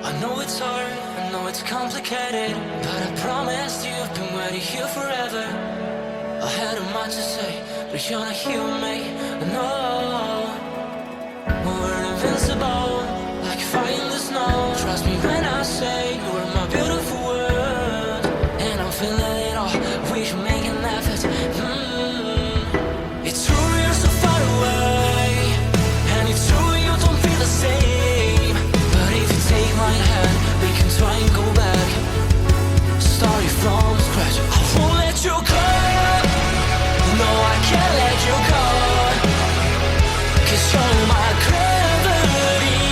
I know it's hard, I know it's complicated, but I promised you I've been waiting here forever. I had a much to say, but you're not here with me. No, we're invincible, like fire in the snow. Trust me when I say you are my beautiful world, and I'm feeling it all. We should make an effort. It's true you're so far away, and it's true you don't feel the same. But if you take my hand, we can try and go back. Starting from scratch, I won't let you go. No, I can't let you go, 'cause you're my gravity,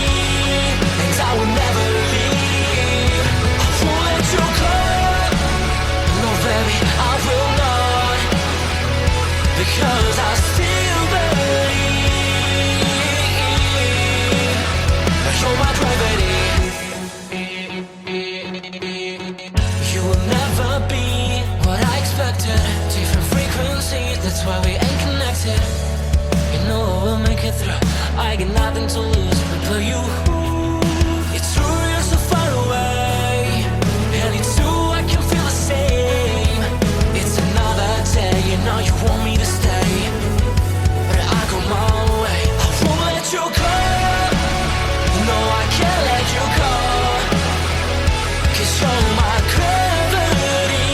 and I will never leave. I won't let you go. No, baby, I will not, because I still believe you're my gravity. You will never be what I expected. Different frequencies, that's why we ain't connected. You know I will make it through, I got nothing to lose but you. It's true you're so far away, and it's true I can feel the same. It's another day, you know you want me to stay, but I go my way. I won't let you go. No, I can't let you go, 'cause you're my gravity,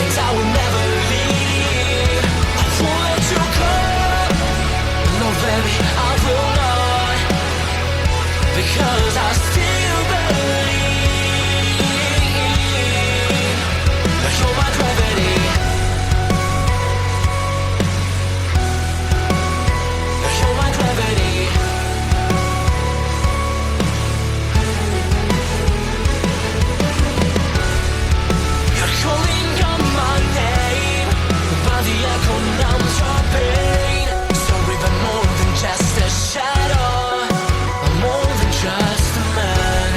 and I will never leave. I won't let you go. No, baby, I will not, because I still believe you're my gravity. You're my gravity. You're calling out my name, but the echo numbs your pain. Sorry, but more than just a shadow, I'm more than just a man.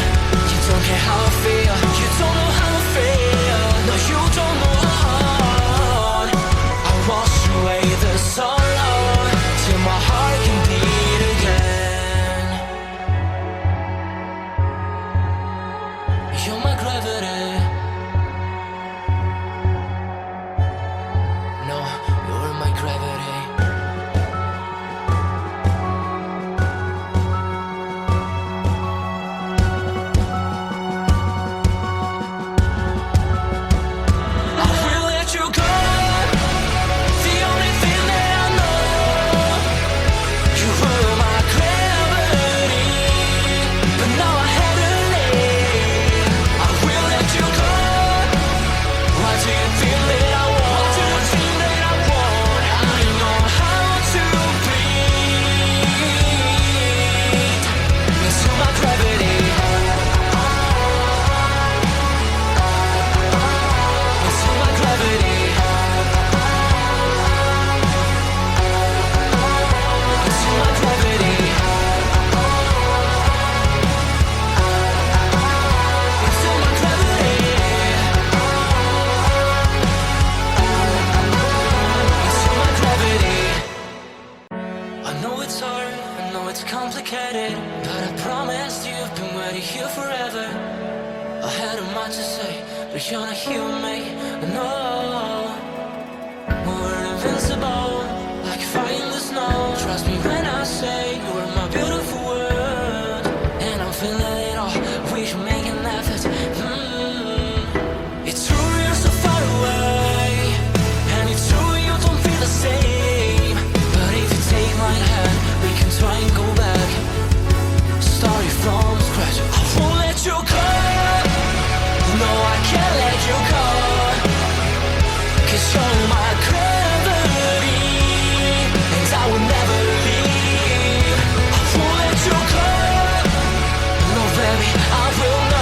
You don't care how I feel, you don't know how I feel. No, you don't know how. I wash away the sorrow till my heart can beat again. You're my gravity. No, you're my gravity. I will let you go. The only thing that I know, you were my gravity, but now I had to leave. I will let you go. Why do you think that I want? Why do you think that I want? I know how to breathe into my gravity. Into my gravity. Into my gravity. Into my gravity. Into my gravity. I know it's hard, I know it's complicated, but I promised you I've been waiting here forever. I had a much to say, but you're not here with me. No, we're invincible, like fire in the snow. Trust me when I say you are my beautiful world, and I'm feeling it all. We should make an effort. It's true you're so far away, and it's true you don't feel the same. But if you take my hand, we can try and go back. Starting from scratch, I won't let you go. No, I can't let you go, 'cause you're my gravity, and I will never leave. I won't let you go. No, baby, I will not.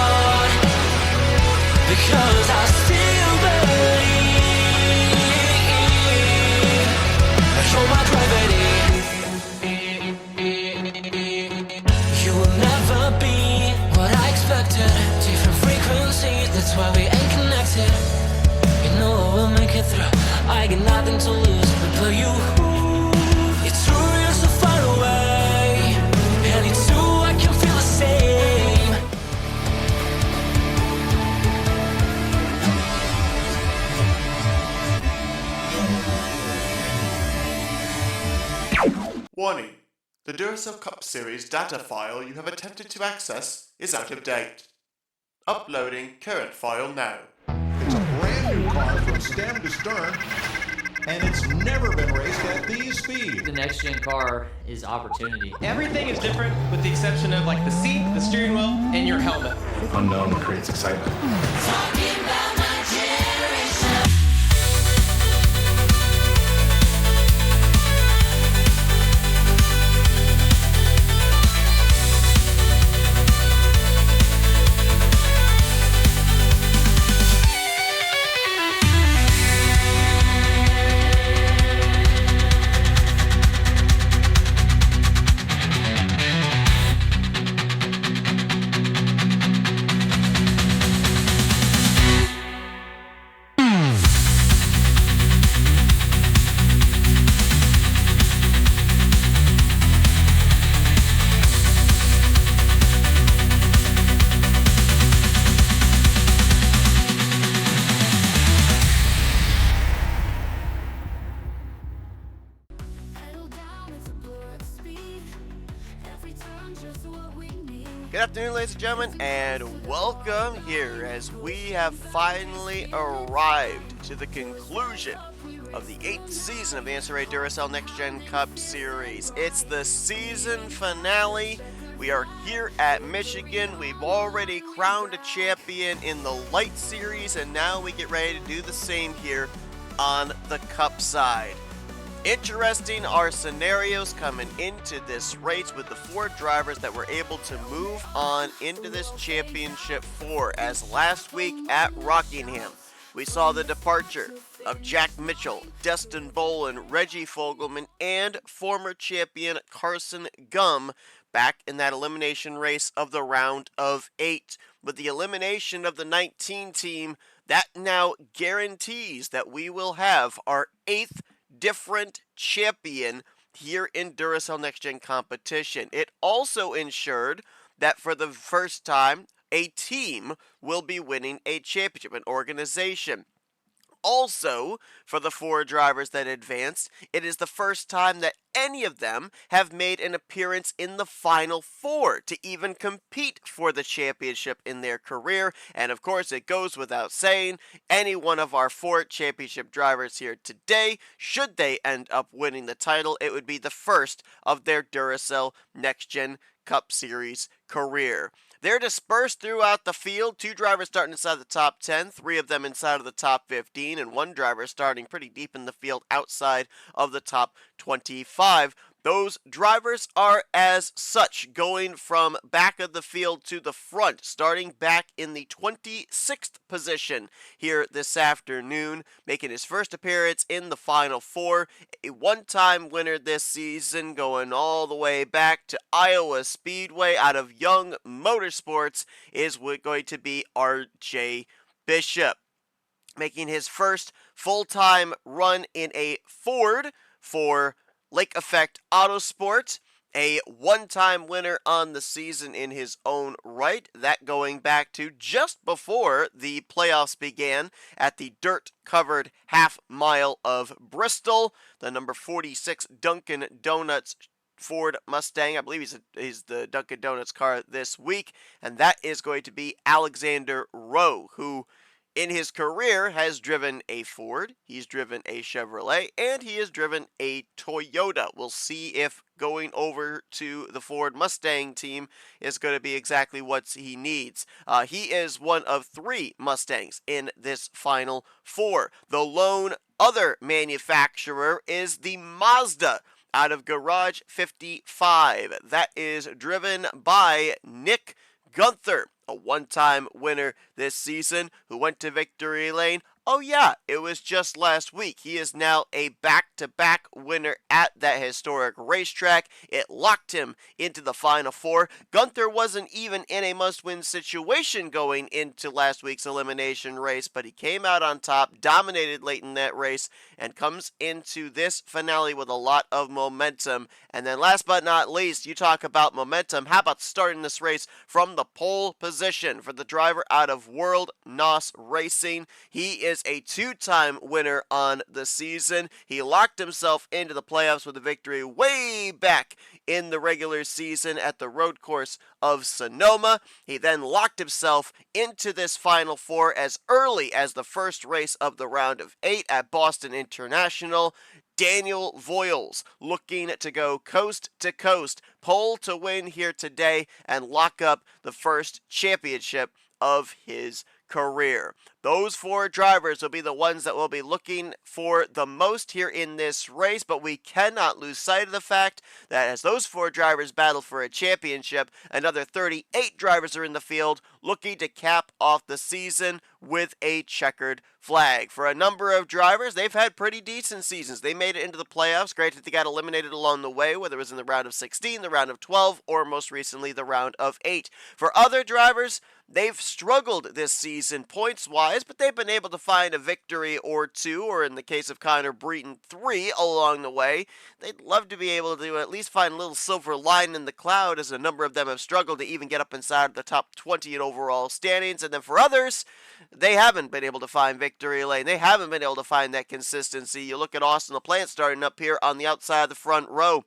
Warning. The Duracell Cup Series data file you have attempted to access is out of date. Uploading current file now. It's a brand new car from stem to stern, and it's never been raced at these speeds. The next gen car is opportunity. Everything is different with the exception of like the seat, the steering wheel, and your helmet. Unknown creates excitement. Talking about my generation. Good afternoon, ladies and gentlemen, and welcome here as we have finally arrived to the conclusion of the 8th season of the NNSCRA Duracell Next Gen Cup Series. It's the season finale. We are here at Michigan. We've already crowned a champion in the Light Series, and now we get ready to do the same here on the Cup side. Interesting are scenarios coming into this race with the 4 drivers that were able to move on into this championship 4, as last week at Rockingham we saw the departure of Jack Mitchell, Dustin Bolin, Reggie Fogelman, and former champion Carson Gum back in that elimination race of the round of 8. With the elimination of the 19 team, that now guarantees that we will have our 8th different champion here in Duracell Next Gen competition. It also ensured that for the first time, a team will be winning a championship, an organization. Also, for the 4 drivers that advanced, it is the first time that any of them have made an appearance in the Final 4 to even compete for the championship in their career. And of course, it goes without saying, any one of our 4 championship drivers here today, should they end up winning the title, it would be the first of their Duracell Next Gen Cup Series career. They're dispersed throughout the field. 2 drivers starting inside the top 10, 3 of them inside of the top 15, and 1 driver starting pretty deep in the field outside of the top 25. Those drivers are as such, going from back of the field to the front, starting back in the 26th position here this afternoon, making his first appearance in the Final 4, a one-time winner this season, going all the way back to Iowa Speedway out of Young Motorsports, is going to be R.J. Bishop, making his first full-time run in a Ford for Lake Effect Autosport, a one-time winner on the season in his own right, that going back to just before the playoffs began at the dirt-covered half-mile of Bristol. The number 46 Dunkin' Donuts Ford Mustang, I believe he's the Dunkin' Donuts car this week, and that is going to be Alexander Rowe, who in his career has driven a Ford, he's driven a Chevrolet, and he has driven a Toyota. We'll see if going over to the Ford Mustang team is going to be exactly what he needs. He is one of 3 Mustangs in this Final 4. The lone other manufacturer is the Mazda out of Garage 55. That is driven by Nick Gunther, a one-time winner this season who went to victory lane. Oh yeah, it was just last week. He is now a back-to-back winner at that historic racetrack. It locked him into the Final 4. Gunther wasn't even in a must-win situation going into last week's elimination race, but he came out on top, dominated late in that race, and comes into this finale with a lot of momentum. And then last but not least, you talk about momentum. How about starting this race from the pole position for the driver out of World NOS Racing? He is a two-time winner on the season. He locked himself into the playoffs with a victory way back in the regular season at the road course of Sonoma. He then locked himself into this Final Four as early as the first race of the round of 8 at Boston International. Daniel Voiles looking to go coast to coast, pole to win here today, and lock up the first championship of his career. Those 4 drivers will be the ones that we'll be looking for the most here in this race, but we cannot lose sight of the fact that as those 4 drivers battle for a championship, another 38 drivers are in the field looking to cap off the season with a checkered flag. For a number of drivers, they've had pretty decent seasons. They made it into the playoffs. Granted, they got eliminated along the way, whether it was in the round of 16, the round of 12, or most recently the round of 8. For other drivers, they've struggled this season points-wise, but they've been able to find a victory or 2, or in the case of Connor Breton, 3 along the way. They'd love to be able to at least find a little silver line in the cloud, as a number of them have struggled to even get up inside the top 20 in overall standings. And then for others, they haven't been able to find victory lane. They haven't been able to find that consistency. You look at Austin LaPlante starting up here on the outside of the front row.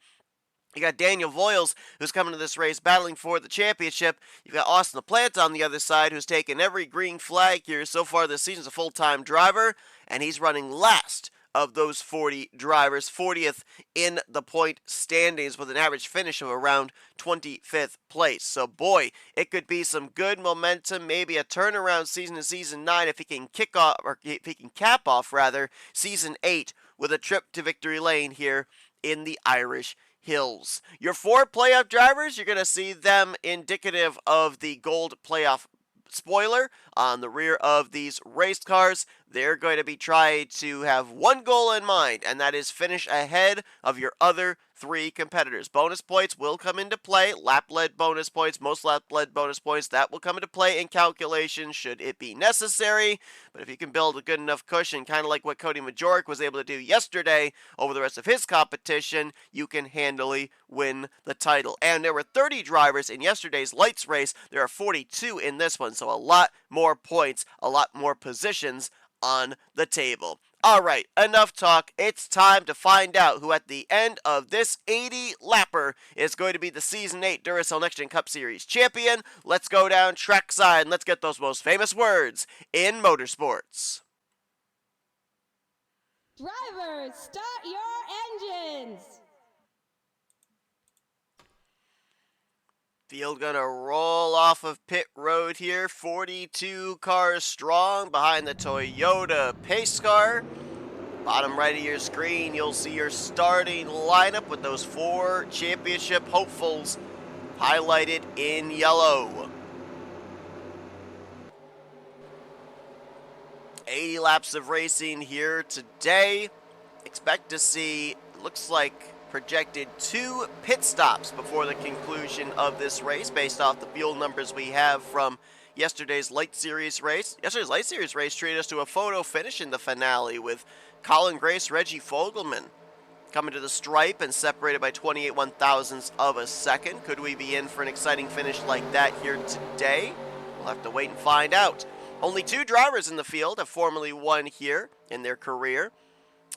You got Daniel Voiles, who's coming to this race battling for the championship. You've got Austin LaPlante on the other side, who's taken every green flag here so far this season as a full-time driver, and he's running last of those 40 drivers, 40th in the point standings with an average finish of around 25th place. So boy, it could be some good momentum, maybe a turnaround season in season 9 if he can kick off, or if he can cap off rather, season 8 with a trip to victory lane here in the Irish Hills. Your 4 playoff drivers, you're going to see them indicative of the gold playoff spoiler on the rear of these race cars. They're going to be trying to have one goal in mind, and that is finish ahead of your other 3 competitors. Bonus points will come into play. Lap-led bonus points, most lap-led bonus points, that will come into play in calculation should it be necessary. But if you can build a good enough cushion, kind of like what Cody Majoric was able to do yesterday over the rest of his competition, you can handily win the title. And there were 30 drivers in yesterday's lights race. There are 42 in this one, so a lot more points, a lot more positions on the table. Alright, enough talk. It's time to find out who at the end of this 80-lapper is going to be the Season 8 Duracell Next Gen Cup Series champion. Let's go down trackside and let's get those most famous words in motorsports. Drivers, start your engines! Field gonna roll off of pit road here, 42 cars strong behind the Toyota pace car. Bottom right of your screen, you'll see your starting lineup with those 4 championship hopefuls highlighted in yellow. 80 laps of racing here today. Expect to see, looks like, projected 2 pit stops before the conclusion of this race based off the fuel numbers we have from yesterday's Light Series race. Yesterday's Light Series race treated us to a photo finish in the finale with Colin Grace, Reggie Fogelman coming to the stripe and separated by 28 1/1000ths of a second. Could we be in for an exciting finish like that here today? We'll have to wait and find out. Only 2 drivers in the field have formally won here in their career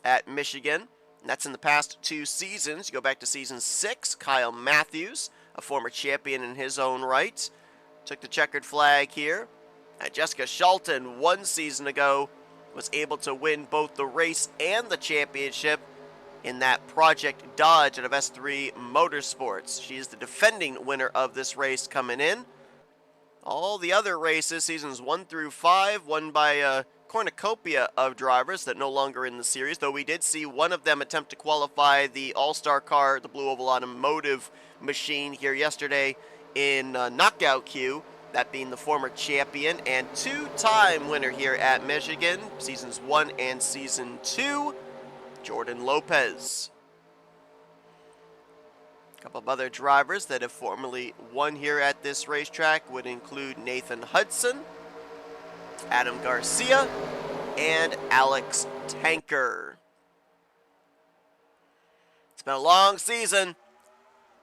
at Michigan. And that's in the past 2 seasons. You go back to season 6, Kyle Matthews, a former champion in his own right, took the checkered flag here. And Jessica Shelton, 1 season ago, was able to win both the race and the championship in that Project Dodge out of S3 Motorsports. She is the defending winner of this race coming in. All the other races, seasons 1 through 5, won by a cornucopia of drivers that no longer in the series, though we did see one of them attempt to qualify the All-Star car, the Blue Oval Automotive machine here yesterday in knockout queue, that being the former champion and 2-time winner here at Michigan, seasons 1 and season 2, Jordan Lopez. A couple of other drivers that have formerly won here at this racetrack would include Nathan Hudson, Adam Garcia, and Alex Tanker. It's been a long season.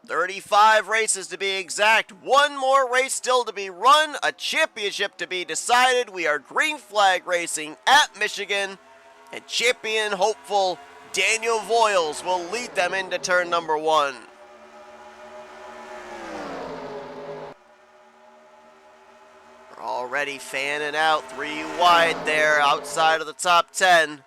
35 races to be exact. One more race still to be run. A championship to be decided. We are green flag racing at Michigan. And champion hopeful Daniel Voiles will lead them into turn number 1. We're already fanning out 3 wide there outside of the top 10.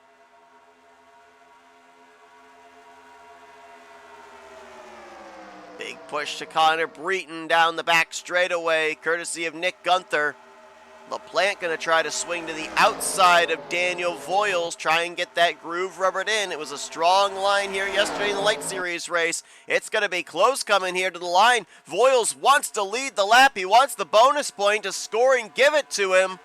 Big push to Connor Breton down the back straightaway, courtesy of Nick Gunther. LaPlante going to try to swing to the outside of Daniel Voiles, try and get that groove rubbered in. It was a strong line here yesterday in the Light Series race. It's going to be close coming here to the line. Voiles wants to lead the lap. He wants the bonus point to score and give it to him.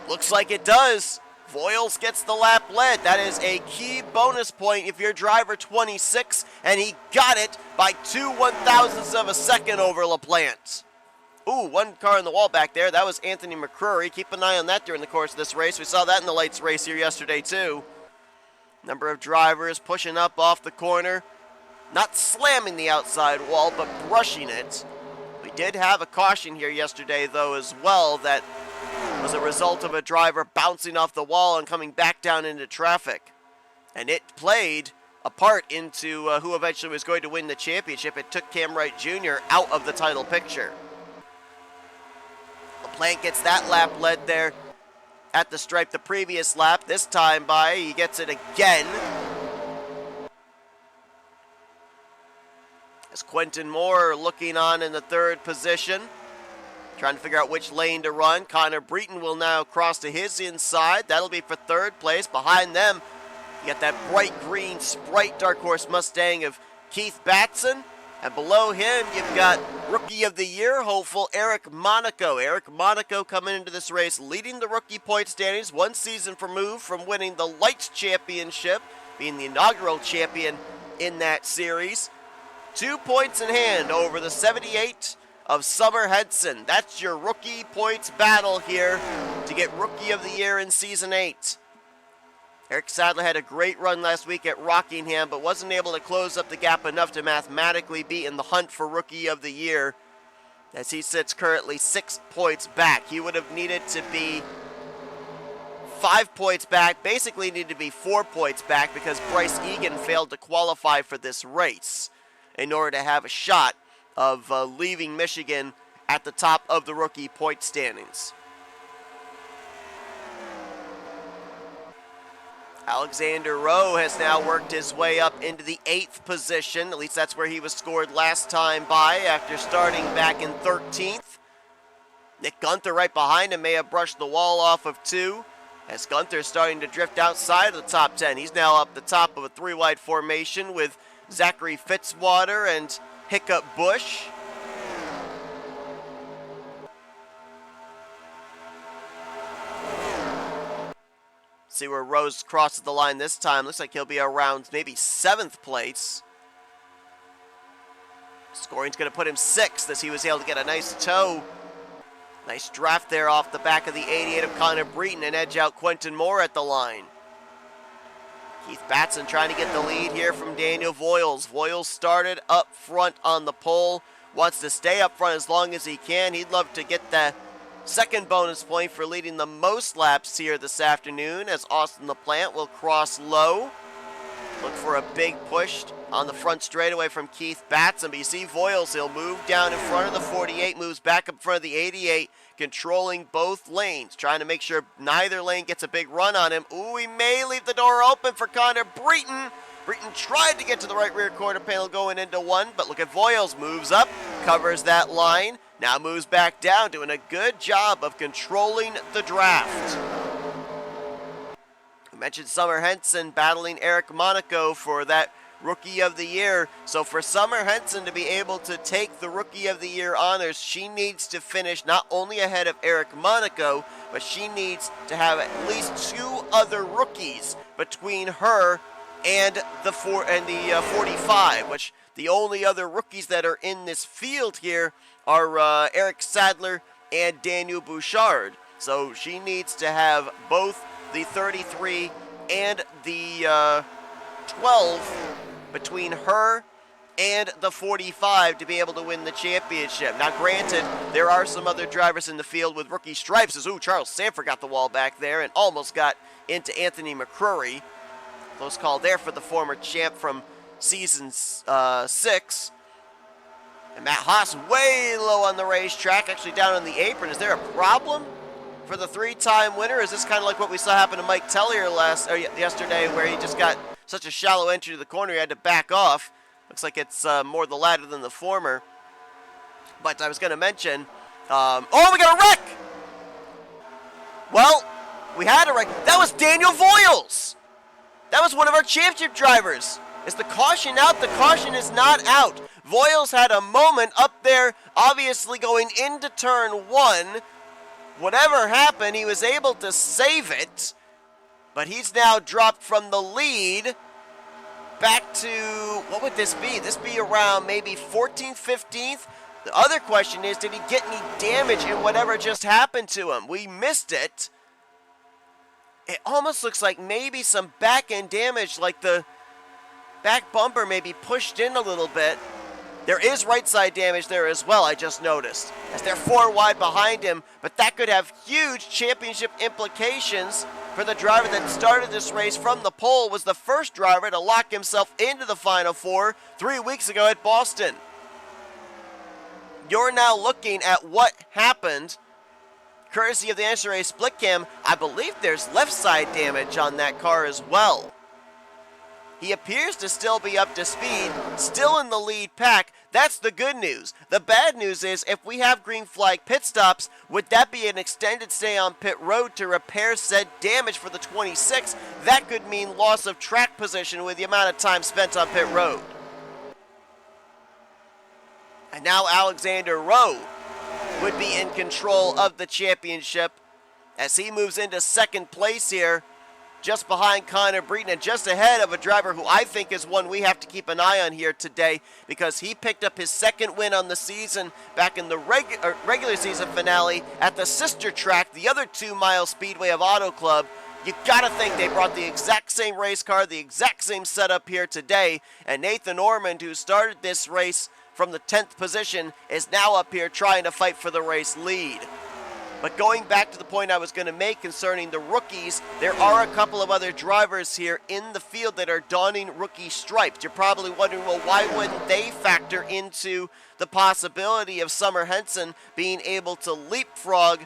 Looks like it does. Voiles gets the lap led. That is a key bonus point if you're driver 26, and he got it by 2 1/1000ths of a second over LaPlante. Ooh, one car in the wall back there. That was Anthony McCrory. Keep an eye on that during the course of this race. We saw that in the lights race here yesterday, too. Number of drivers pushing up off the corner. Not slamming the outside wall, but brushing it. We did have a caution here yesterday, though, as well, that was a result of a driver bouncing off the wall and coming back down into traffic. And it played a part into who eventually was going to win the championship. It took Cam Wright Jr. out of the title picture. LaPlante gets that lap led there at the stripe the previous lap. This time he gets it again. As Quentin Moore looking on in the 3rd position, trying to figure out which lane to run. Connor Breton will now cross to his inside. That'll be for 3rd place. Behind them, you got that bright green Sprite Dark Horse Mustang of Keith Batson. And below him, you've got Rookie of the Year hopeful Eric Monaco. Eric Monaco coming into this race leading the rookie point standings, 1 season removed from winning the Lights Championship, being the inaugural champion in that series. 2 points in hand over the 78 of Summer Henson. That's your rookie points battle here to get Rookie of the Year in Season 8. Eric Sadler had a great run last week at Rockingham, but wasn't able to close up the gap enough to mathematically be in the hunt for Rookie of the Year, as he sits currently 6 points back. He would have needed to be 5 points back, basically needed to be 4 points back because Bryce Egan failed to qualify for this race in order to have a shot of leaving Michigan at the top of the rookie point standings. Alexander Rowe has now worked his way up into the 8th position. At least that's where he was scored last time by after starting back in 13th. Nick Gunther right behind him may have brushed the wall off of 2. As Gunther's starting to drift outside of the top 10. He's now up the top of a 3-wide formation with Zachary Fitzwater and Hiccup Bush. See where Rose crosses the line this time. Looks like he'll be around maybe 7th place. Scoring's going to put him 6th as he was able to get a nice toe. Nice draft there off the back of the 88 of Connor Breton and edge out Quentin Moore at the line. Keith Batson trying to get the lead here from Daniel Voiles. Voiles started up front on the pole. Wants to stay up front as long as he can. He'd love to get the 2nd bonus point for leading the most laps here this afternoon, as Austin LaPlante will cross low. Look for a big push on the front straightaway from Keith Batson. But you see Voiles, he'll move down in front of the 48, moves back up in front of the 88, controlling both lanes, trying to make sure neither lane gets a big run on him. Ooh, he may leave the door open for Connor Breton. Breton tried to get to the right rear quarter panel going into 1, but look at Voiles, moves up, covers that line, now moves back down, doing a good job of controlling the draft. We mentioned Summer Henson battling Eric Monaco for that Rookie of the Year. So for Summer Henson to be able to take the Rookie of the Year honors, she needs to finish not only ahead of Eric Monaco, but she needs to have at least 2 other rookies between her and the 45, which the only other rookies that are in this field here are Eric Sadler and Daniel Bouchard. So she needs to have both the 33 and the 12 between her and the 45 to be able to win the championship. Now, granted, there are some other drivers in the field with rookie stripes. As Charles Sanford got the wall back there and almost got into Anthony McCrory. Close call there for the former champ from season 6. And Matt Haas way low on the racetrack, actually down on the apron. Is there a problem for the 3-time winner? Is this kind of like what we saw happen to Mike Tellier yesterday, where he just got such a shallow entry to the corner he had to back off? Looks like it's more the latter than the former. But I was going to mention, we got a wreck! Well, we had a wreck. That was Daniel Voiles. That was one of our championship drivers. Is the caution out? The caution is not out. Voiles had a moment up there, obviously going into turn 1. Whatever happened, he was able to save it. But he's now dropped from the lead back to, what would this be? This be around maybe 14th, 15th? The other question is, did he get any damage in whatever just happened to him? We missed it. It almost looks like maybe some back-end damage, like the back bumper maybe pushed in a little bit. There is right side damage there as well, I just noticed, as they're 4 wide behind him, but that could have huge championship implications for the driver that started this race from the pole, was the first driver to lock himself into the Final Four 3 weeks ago at Boston. You're now looking at what happened, courtesy of the NNSCRA split cam. I believe there's left side damage on that car as well. He appears to still be up to speed, still in the lead pack. That's the good news. The bad news is, if we have green flag pit stops, would that be an extended stay on pit road to repair said damage for the 26? That could mean loss of track position with the amount of time spent on pit road. And now Alexander Rowe would be in control of the championship as he moves into second place here, just behind Connor Breton and just ahead of a driver who I think is one we have to keep an eye on here today, because he picked up his second win on the season back in the regular season finale at the sister track, the other 2-mile speedway of Auto Club. You gotta think they brought the exact same race car, the exact same setup here today, and Nathan Ormond, who started this race from the 10th position, is now up here trying to fight for the race lead. But going back to the point I was going to make concerning the rookies, there are a couple of other drivers here in the field that are donning rookie stripes. You're probably wondering, well, why wouldn't they factor into the possibility of Summer Henson being able to leapfrog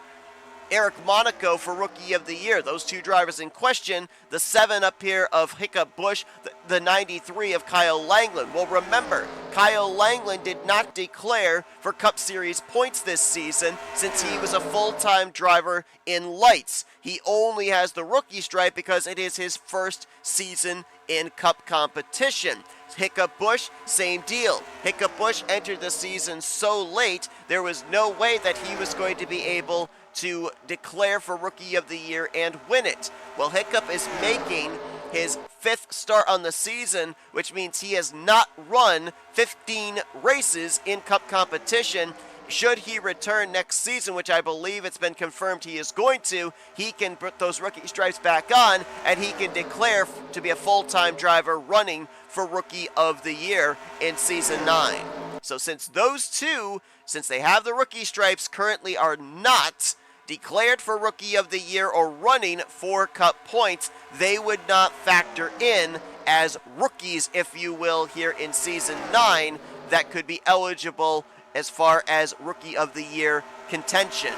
Eric Monaco for Rookie of the Year? Those two drivers in question, the 7 up here of Hiccup Bush, the 93 of Kyle Langland. Well, remember, Kyle Langland did not declare for Cup Series points this season since he was a full-time driver in lights. He only has the rookie stripe because it is his first season in Cup competition. Hiccup Bush, same deal. Hiccup Bush entered the season so late, there was no way that he was going to be able to declare for Rookie of the Year and win it. Well, Hiccup is making his 5th start on the season, which means he has not run 15 races in Cup competition. Should he return next season, which I believe it's been confirmed he is going to, he can put those rookie stripes back on, and he can declare to be a full-time driver running for Rookie of the Year in Season 9. So since those two, since they have the rookie stripes, currently are not declared for Rookie of the Year or running for Cup points, they would not factor in as rookies, if you will, here in Season 9 that could be eligible as far as Rookie of the Year contention.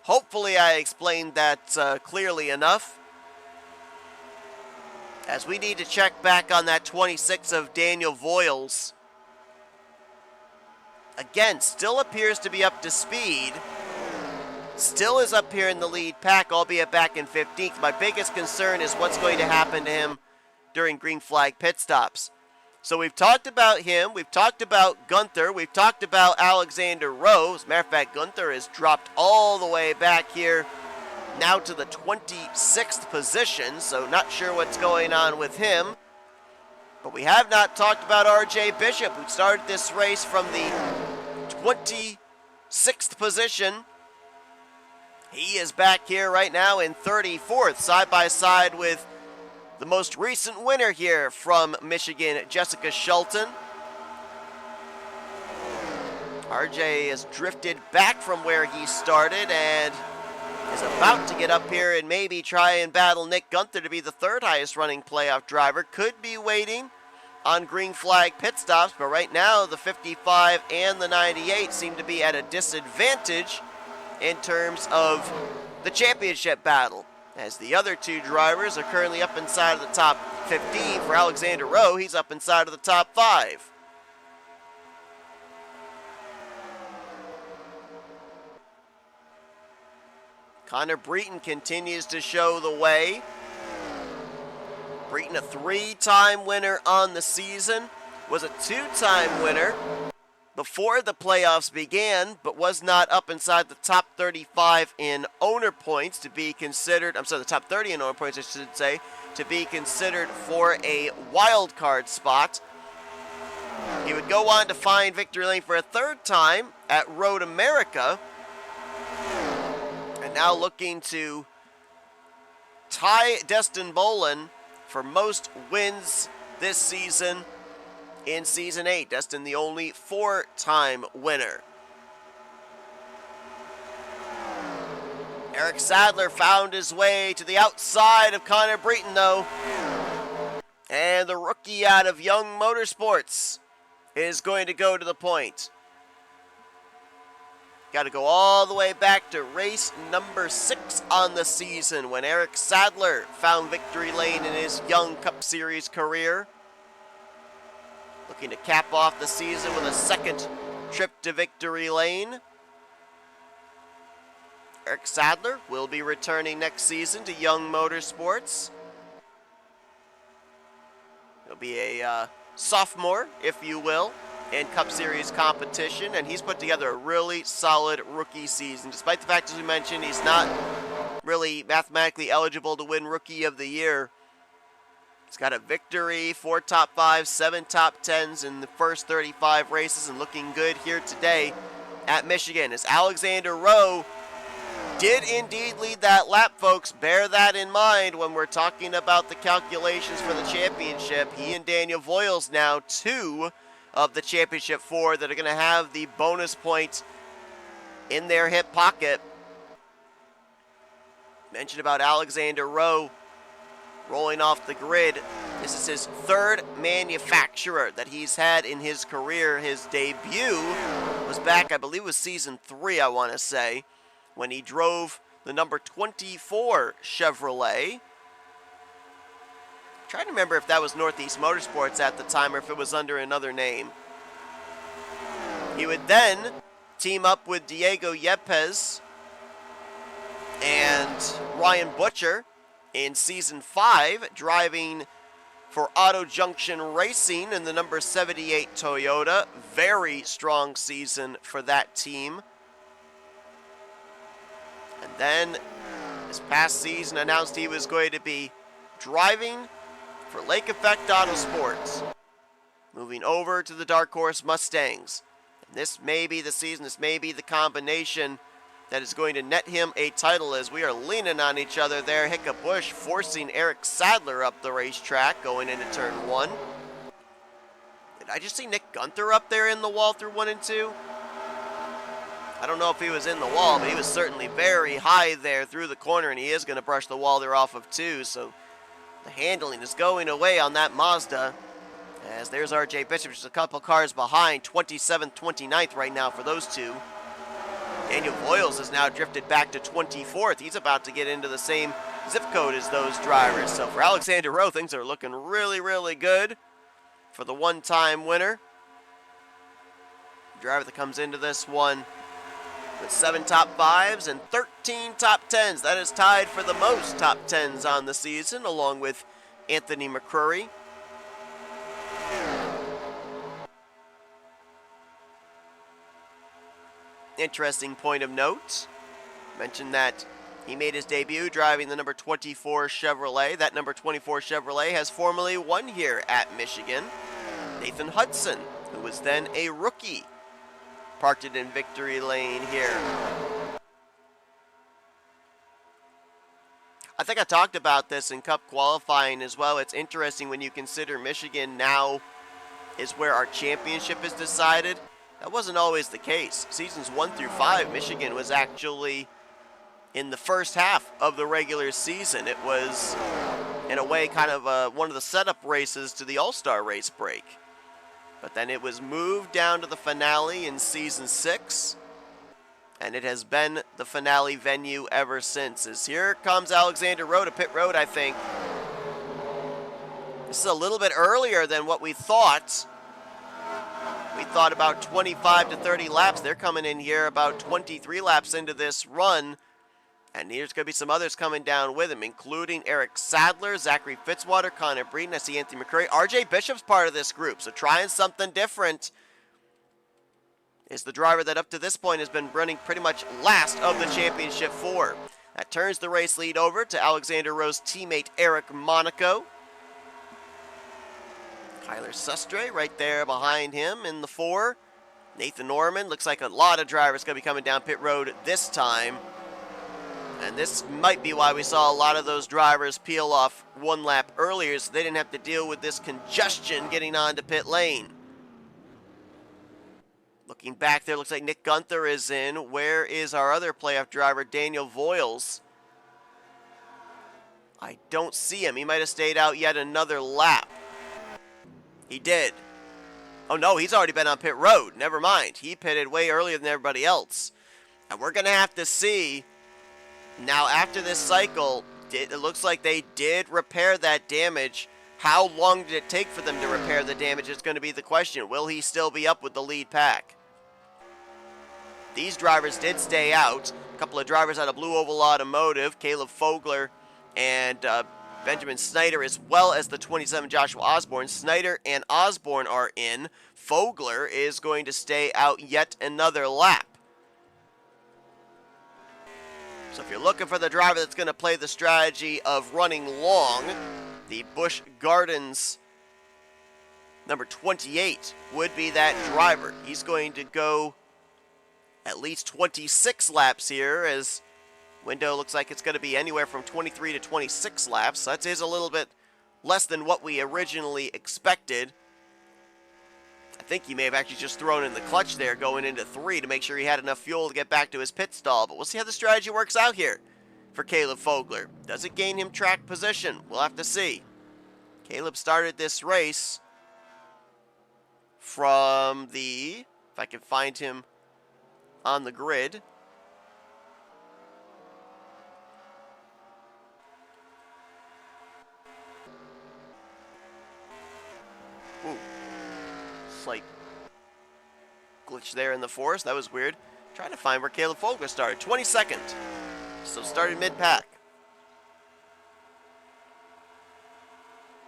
Hopefully I explained that clearly enough, as we need to check back on that 26 of Daniel Voiles. Again, still appears to be up to speed. Still is up here in the lead pack, albeit back in 15th. My biggest concern is what's going to happen to him during green flag pit stops. So we've talked about him, we've talked about Gunther, we've talked about Alexander Rowe. As a matter of fact, Gunther has dropped all the way back here now to the 26th position, so not sure what's going on with him. But we have not talked about RJ Bishop, who started this race from the 26th position. He is back here right now in 34th, side by side with the most recent winner here from Michigan, Jessica Shelton. RJ has drifted back from where he started and is about to get up here and maybe try and battle Nick Gunther to be the third highest running playoff driver. Could be waiting on green flag pit stops, but right now the 55 and the 98 seem to be at a disadvantage in terms of the championship battle, as the other two drivers are currently up inside of the top 15. For Alexander Rowe, he's up inside of the top 5. Connor Breton continues to show the way. Breton, a 3-time winner on the season, was a 2-time winner before the playoffs began, but was not up inside the top 35 in owner points to be considered, the top 30 in owner points, I should say, to be considered for a wild card spot. He would go on to find victory lane for a 3rd time at Road America, and now looking to tie Destin Bolin for most wins this season in Season 8. Destin, the only 4-time winner. Eric Sadler found his way to the outside of Connor Breton, though. And the rookie out of Young Motorsports is going to go to the point. Got to go all the way back to race number 6 on the season when Eric Sadler found victory lane in his Young Cup Series career. Looking to cap off the season with a 2nd trip to victory lane. Eric Sadler will be returning next season to Young Motorsports. He'll be a sophomore, if you will, in Cup Series competition, and he's put together a really solid rookie season. Despite the fact, as we mentioned, he's not really mathematically eligible to win Rookie of the Year. He's got a victory, 4 top 5s, 7 top 10s in the first 35 races, and looking good here today at Michigan. As Alexander Rowe did indeed lead that lap, folks. Bear that in mind when we're talking about the calculations for the championship. He and Daniel Voiles now 2 of the championship 4 that are going to have the bonus points in their hip pocket. Mentioned about Alexander Rowe rolling off the grid. This is his 3rd manufacturer that he's had in his career. His debut was back, I believe it was season 3, I want to say, when he drove the number 24 Chevrolet. Trying to remember if that was Northeast Motorsports at the time or if it was under another name. He would then team up with Diego Yepes and Ryan Butcher in season 5, driving for Auto Junction Racing in the number 78 Toyota. Very strong season for that team. And then this past season announced he was going to be driving for Lake Effect Autosports, moving over to the Dark Horse Mustangs. And this may be the season, this may be the combination that is going to net him a title, as we are leaning on each other there. Hiccup Bush forcing Eric Sadler up the racetrack going into turn 1. Did I just see Nick Gunther up there in the wall through 1 and 2? I don't know if he was in the wall, but he was certainly very high there through the corner, and he is going to brush the wall there off of 2, so the handling is going away on that Mazda, as there's RJ Bishop, just a couple cars behind, 27th, 29th right now for those two. Daniel Voiles has now drifted back to 24th. He's about to get into the same zip code as those drivers. So for Alexander Rowe, things are looking really, really good for the 1-time winner. Driver that comes into this one with 7 top 5s and 13 top 10s. That is tied for the most top 10s on the season, along with Anthony McCrory. Interesting point of note. Mentioned that he made his debut driving the number 24 Chevrolet. That number 24 Chevrolet has formerly won here at Michigan. Nathan Hudson, who was then a rookie, parked it in victory lane here. I think I talked about this in Cup qualifying as well. It's interesting when you consider Michigan now is where our championship is decided. That wasn't always the case. Seasons 1 through 5, Michigan was actually in the first half of the regular season. It was, in a way, kind of one of the setup races to the All-Star race break. But then it was moved down to the finale in Season 6, and it has been the finale venue ever since. As here comes Alexander Rowe to pit road, I think. This is a little bit earlier than what we thought. We thought about 25 to 30 laps. They're coming in here about 23 laps into this run. And here's going to be some others coming down with him, including Eric Sadler, Zachary Fitzwater, Connor Breeden. I see Anthony McCurry. RJ Bishop's part of this group, so trying something different. Is the driver that up to this point has been running pretty much last of the championship 4. That turns the race lead over to Alexander Rowe's teammate Eric Monaco. Kyler Sustre right there behind him in the 4. Nathan Norman, looks like a lot of drivers going to be coming down pit road this time. And this might be why we saw a lot of those drivers peel off one lap earlier, so they didn't have to deal with this congestion getting onto pit lane. Looking back there, looks like Nick Gunther is in. Where is our other playoff driver, Daniel Voiles? I don't see him. He might have stayed out yet another lap. He did. Oh no, he's already been on pit road. Never mind. He pitted way earlier than everybody else. And we're going to have to see. Now, after this cycle, it looks like they did repair that damage. How long did it take for them to repair the damage is going to be the question. Will he still be up with the lead pack? These drivers did stay out. A couple of drivers out of Blue Oval Automotive, Caleb Fogler and Benjamin Snyder, as well as the 27 Joshua Osborne. Snyder and Osborne are in. Fogler is going to stay out yet another lap. So if you're looking for the driver that's going to play the strategy of running long, the Busch Gardens number 28 would be that driver. He's going to go at least 26 laps here, as window looks like it's going to be anywhere from 23 to 26 laps. That is a little bit less than what we originally expected. I think he may have actually just thrown in the clutch there going into 3 to make sure he had enough fuel to get back to his pit stall. But we'll see how the strategy works out here for Caleb Fogler. Does it gain him track position? We'll have to see. Caleb started this race from the, if I can find him on the grid, ooh, slight glitch there in the forest. That was weird. Trying to find where Caleb Fogler started. 22nd. So started mid-pack.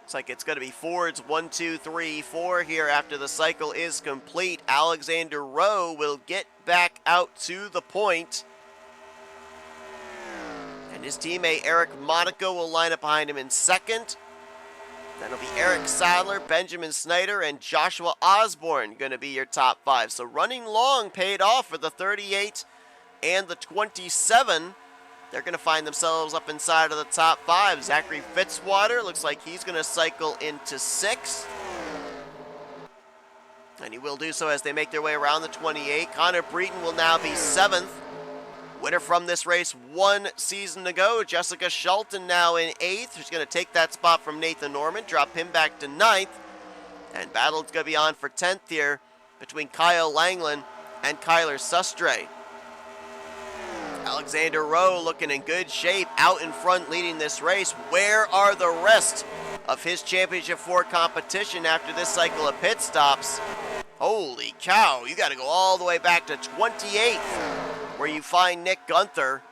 Looks like it's going to be Ford's 1, 2, 3, 4 here after the cycle is complete. Alexander Rowe will get back out to the point. And his teammate Eric Monaco will line up behind him in second. Then it'll be Eric Sadler, Benjamin Snyder, and Joshua Osborne going to be your top 5. So running long paid off for the 38 and the 27. They're going to find themselves up inside of the top 5. Zachary Fitzwater looks like he's going to cycle into 6th. And he will do so as they make their way around the 28. Connor Breeden will now be 7th. Winner from this race 1 season ago. Jessica Schulten now in 8th. Who's going to take that spot from Nathan Norman, drop him back to 9th. And battle's going to be on for 10th here between Kyle Langland and Kyler Sustre. Alexander Rowe looking in good shape, out in front leading this race. Where are the rest of his Championship 4 competition after this cycle of pit stops? Holy cow, you got to go all the way back to 28th, where you find Nick Gunther.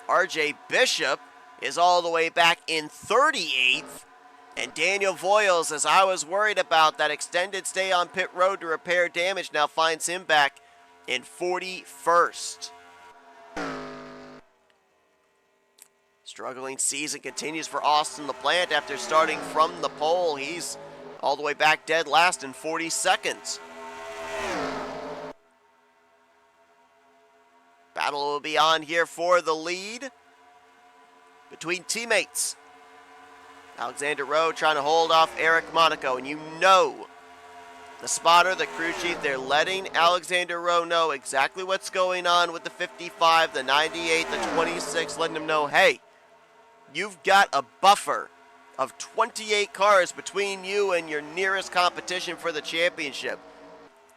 RJ Bishop is all the way back in 38th. And Daniel Voiles, as I was worried about that extended stay on pit road to repair damage, now finds him back in 41st. Struggling season continues for Austin LaPlante after starting from the pole. He's all the way back dead last in 42nd. Battle will be on here for the lead between teammates. Alexander Rowe trying to hold off Eric Monaco, and you know the spotter, the crew chief, they're letting Alexander Rowe know exactly what's going on with the 55, the 98, the 26, letting him know, hey, you've got a buffer of 28 cars between you and your nearest competition for the championship.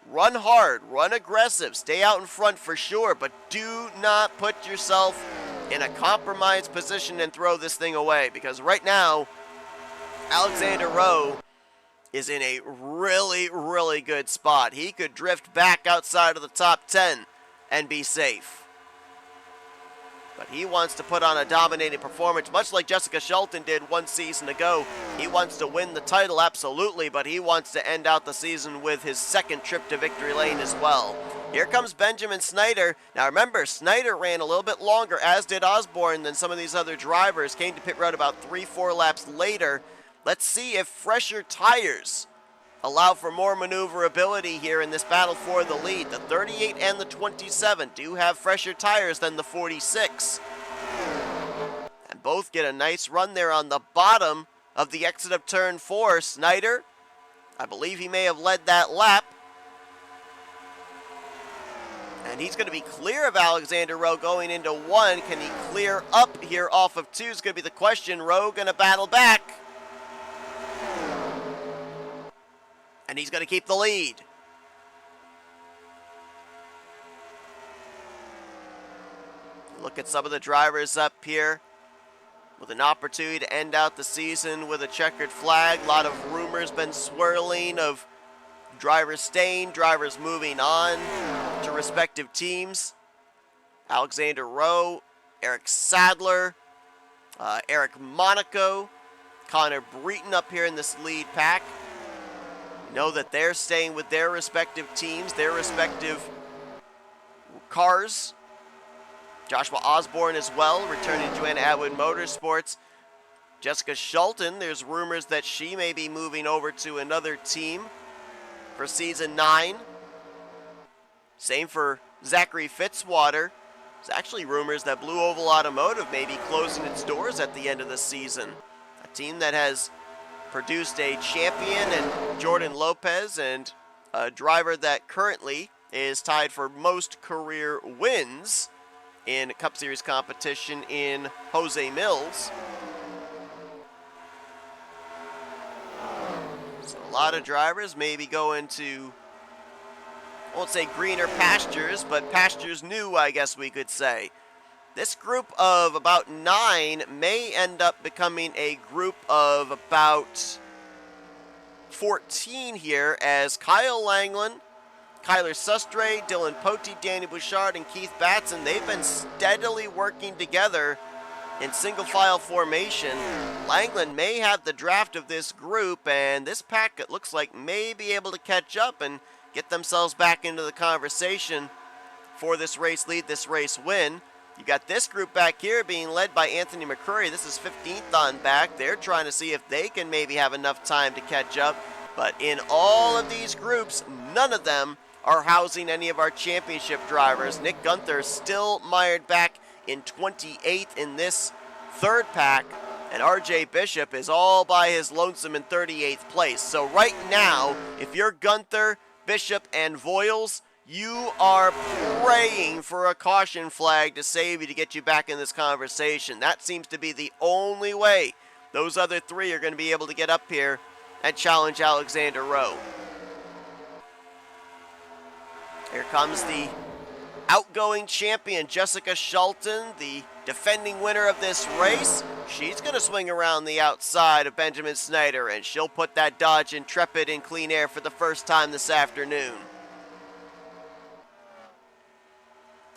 Run hard, run aggressive, stay out in front for sure, but do not put yourself in a compromised position and throw this thing away, because right now, Alexander Rowe is in a really, really good spot. He could drift back outside of the top 10 and be safe. But he wants to put on a dominating performance, much like Jessica Shelton did one season ago. He wants to win the title, absolutely, but he wants to end out the season with his second trip to victory lane as well. Here comes Benjamin Snyder. Now remember, Snyder ran a little bit longer, as did Osborne, than some of these other drivers. Came to pit road about 3-4 laps later. Let's see if fresher tires allow for more maneuverability here in this battle for the lead. The 38 and the 27 do have fresher tires than the 46. And both get a nice run there on the bottom of the exit of turn 4. Snyder, I believe he may have led that lap. And he's going to be clear of Alexander Rowe going into 1. Can he clear up here off of 2 is going to be the question. Rowe going to battle back. And he's going to keep the lead. Look at some of the drivers up here with an opportunity to end out the season with a checkered flag. A lot of rumors been swirling of drivers staying, drivers moving on to respective teams. Alexander Rowe, Eric Sadler, Eric Monaco, Connor Breton up here in this lead pack. Know that they're staying with their respective teams, their respective cars. Joshua Osborne as well, returning to Joanna Atwood Motorsports. Jessica Shelton, there's rumors that she may be moving over to another team for season 9. Same for Zachary Fitzwater. There's actually rumors that Blue Oval Automotive may be closing its doors at the end of the season. A team that has produced a champion and Jordan Lopez, and a driver that currently is tied for most career wins in Cup Series competition in Jose Mills. So a lot of drivers maybe going to, I won't say greener pastures, but pastures new, I guess we could say. This group of about 9 may end up becoming a group of about 14 here, as Kyle Langland, Kyler Sustre, Dylan Pote, Danny Bouchard, and Keith Batson, they've been steadily working together in single file formation. Langland may have the draft of this group, and this pack, it looks like, may be able to catch up and get themselves back into the conversation for this race lead, this race win. You got this group back here being led by Anthony McCurry. This is 15th on back. They're trying to see if they can maybe have enough time to catch up. But in all of these groups, none of them are housing any of our championship drivers. Nick Gunther still mired back in 28th in this third pack. And RJ Bishop is all by his lonesome in 38th place. So right now, if you're Gunther, Bishop, and Voiles, you are praying for a caution flag to save you, to get you back in this conversation. That seems to be the only way those other 3 are going to be able to get up here and challenge Alexander Rowe. Here comes the outgoing champion, Jessica Shelton, the defending winner of this race. She's going to swing around the outside of Benjamin Snyder, and she'll put that Dodge Intrepid in clean air for the first time this afternoon.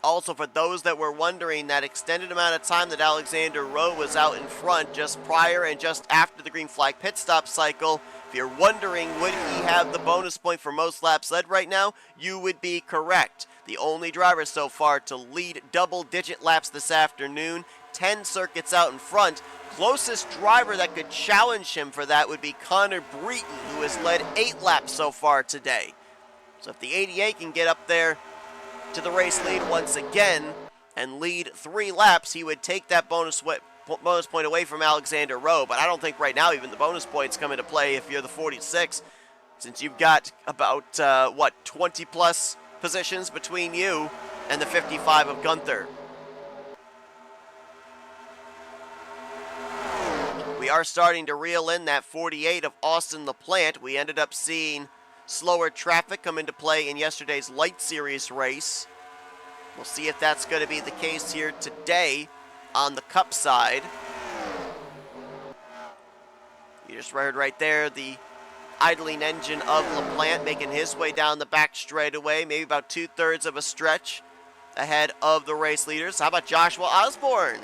Also, for those that were wondering, that extended amount of time that Alexander Rowe was out in front just prior and just after the green flag pit stop cycle, if you're wondering would he have the bonus point for most laps led right now, you would be correct. The only driver so far to lead double-digit laps this afternoon, 10 circuits out in front. Closest driver that could challenge him for that would be Connor Breton, who has led 8 laps so far today. So if the 88 can get up there to the race lead once again, and lead 3 laps, he would take that bonus point away from Alexander Rowe. But I don't think right now even the bonus points come into play if you're the 46, since you've got about, 20-plus positions between you and the 55 of Gunther. We are starting to reel in that 48 of Austin LaPlante. We ended up seeing slower traffic come into play in yesterday's Light Series race. We'll see if that's going to be the case here today on the Cup side. You just heard right there the idling engine of LaPlante making his way down the back straightaway, maybe about 2/3 of a stretch ahead of the race leaders. How about Joshua Osborne?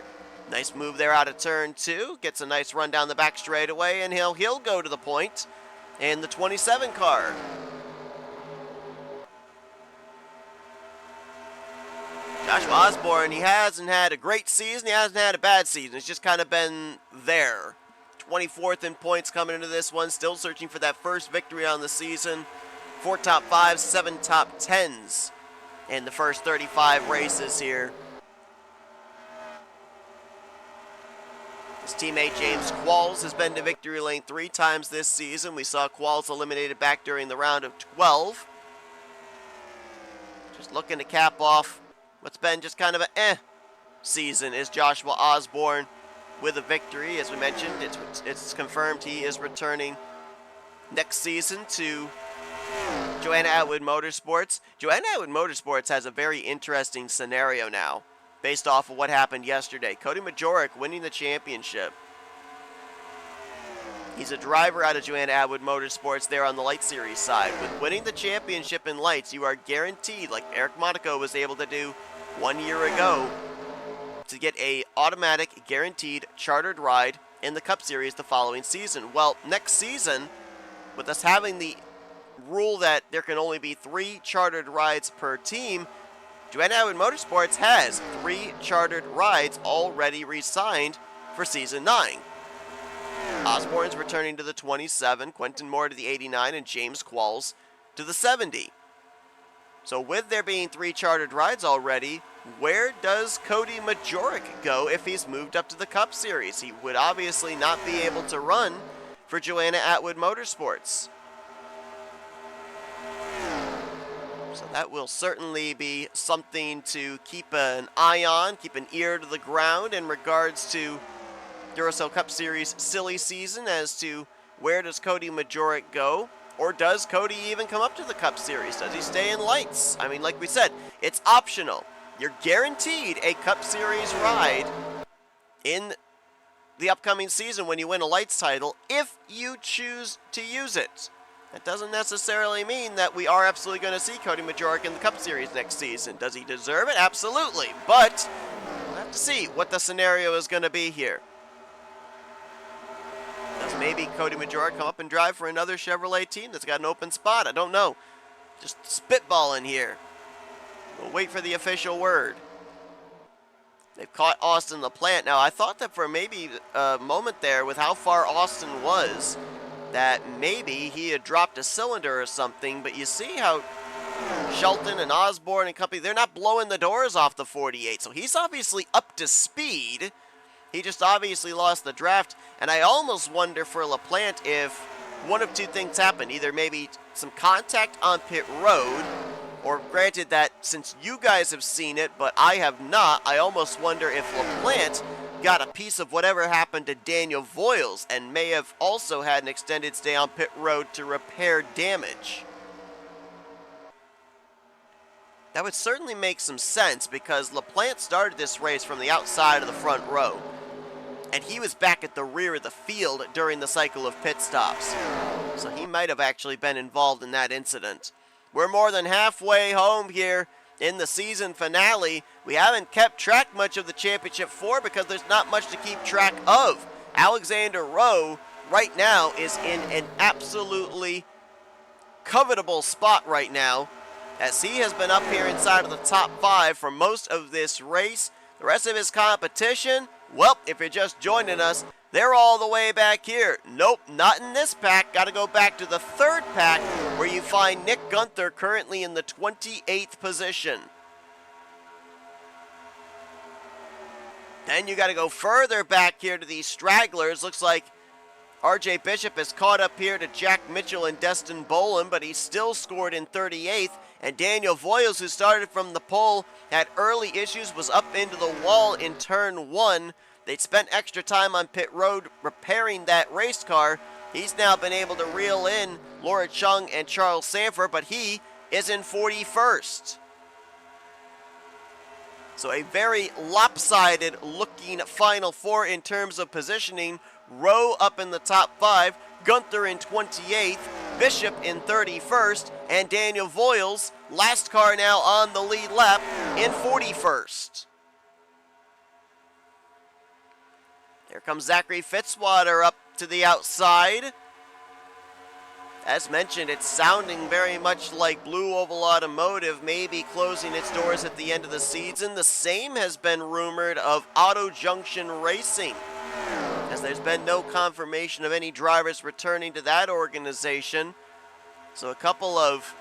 Nice move there out of turn 2. Gets a nice run down the back straightaway, and he'll go to the point in the 27 car. Joshua Osborne, he hasn't had a great season. He hasn't had a bad season. It's just kind of been there. 24th in points coming into this one. Still searching for that first victory on the season. 4 top 5s, 7 top 10s in the first 35 races here. His teammate James Qualls has been to victory lane 3 times this season. We saw Qualls eliminated back during the round of 12. Just looking to cap off what's been just kind of a season is Joshua Osborne with a victory. As we mentioned, it's confirmed he is returning next season to Joanna Atwood Motorsports. Joanna Atwood Motorsports has a very interesting scenario now, based off of what happened yesterday. Cody Majorek winning the championship. He's a driver out of Joanna Atwood Motorsports there on the Light Series side. With winning the championship in Lights, you are guaranteed, like Eric Monaco was able to do 1 year ago, to get a automatic guaranteed chartered ride in the Cup Series the following season. Well, next season, with us having the rule that there can only be 3 chartered rides per team, Joanna Atwood Motorsports has 3 chartered rides already re-signed for Season 9. Osborne's returning to the 27, Quentin Moore to the 89, and James Qualls to the 70. So with there being 3 chartered rides already, where does Cody Majorek go if he's moved up to the Cup Series? He would obviously not be able to run for Joanna Atwood Motorsports. So that will certainly be something to keep an eye on, keep an ear to the ground in regards to Duracell Cup Series silly season as to where does Cody Majorek go, or does Cody even come up to the Cup Series? Does he stay in Lights? I mean, like we said, it's optional. You're guaranteed a Cup Series ride in the upcoming season when you win a Lights title if you choose to use it. That doesn't necessarily mean that we are absolutely going to see Cody Majorek in the Cup Series next season. Does he deserve it? Absolutely. But we'll have to see what the scenario is going to be here. Does maybe Cody Majorek come up and drive for another Chevrolet team that's got an open spot? I don't know. Just spitballing here. We'll wait for the official word. They've caught Austin LaPlante. Now, I thought that for maybe a moment there, with how far Austin was, that maybe he had dropped a cylinder or something, but you see how Shelton and Osborne and company, they're not blowing the doors off the 48, so he's obviously up to speed. He just obviously lost the draft, and I almost wonder for LaPlante if one of 2 things happened. Either maybe some contact on pit road, or granted that since you guys have seen it, but I have not, I almost wonder if LaPlante got a piece of whatever happened to Daniel Voiles and may have also had an extended stay on pit road to repair damage. That would certainly make some sense because LaPlante started this race from the outside of the front row, and he was back at the rear of the field during the cycle of pit stops. So he might have actually been involved in that incident. We're more than halfway home here in the season finale. We haven't kept track much of the Championship 4 because there's not much to keep track of. Alexander Rowe right now is in an absolutely covetable spot right now, as he has been up here inside of the top 5 for most of this race. The rest of his competition, well, if you're just joining us, they're all the way back here. Nope, not in this pack. Got to go back to the 3rd pack where you find Nick Gunther currently in the 28th position. Then you got to go further back here to these stragglers. Looks like R.J. Bishop has caught up here to Jack Mitchell and Destin Boland, but he still scored in 38th. And Daniel Voyles, who started from the pole, had early issues, was up into the wall in turn 1. They'd spent extra time on pit road repairing that race car. He's now been able to reel in Laura Chung and Charles Sanford, but he is in 41st. So a very lopsided looking Final Four in terms of positioning. Rowe up in the top 5, Gunther in 28th, Bishop in 31st, and Daniel Voyles, last car now on the lead lap, in 41st. There comes Zachary Fitzwater up to the outside. As mentioned, it's sounding very much like Blue Oval Automotive may be closing its doors at the end of the season. The same has been rumored of Auto Junction Racing, as there's been no confirmation of any drivers returning to that organization. So a couple of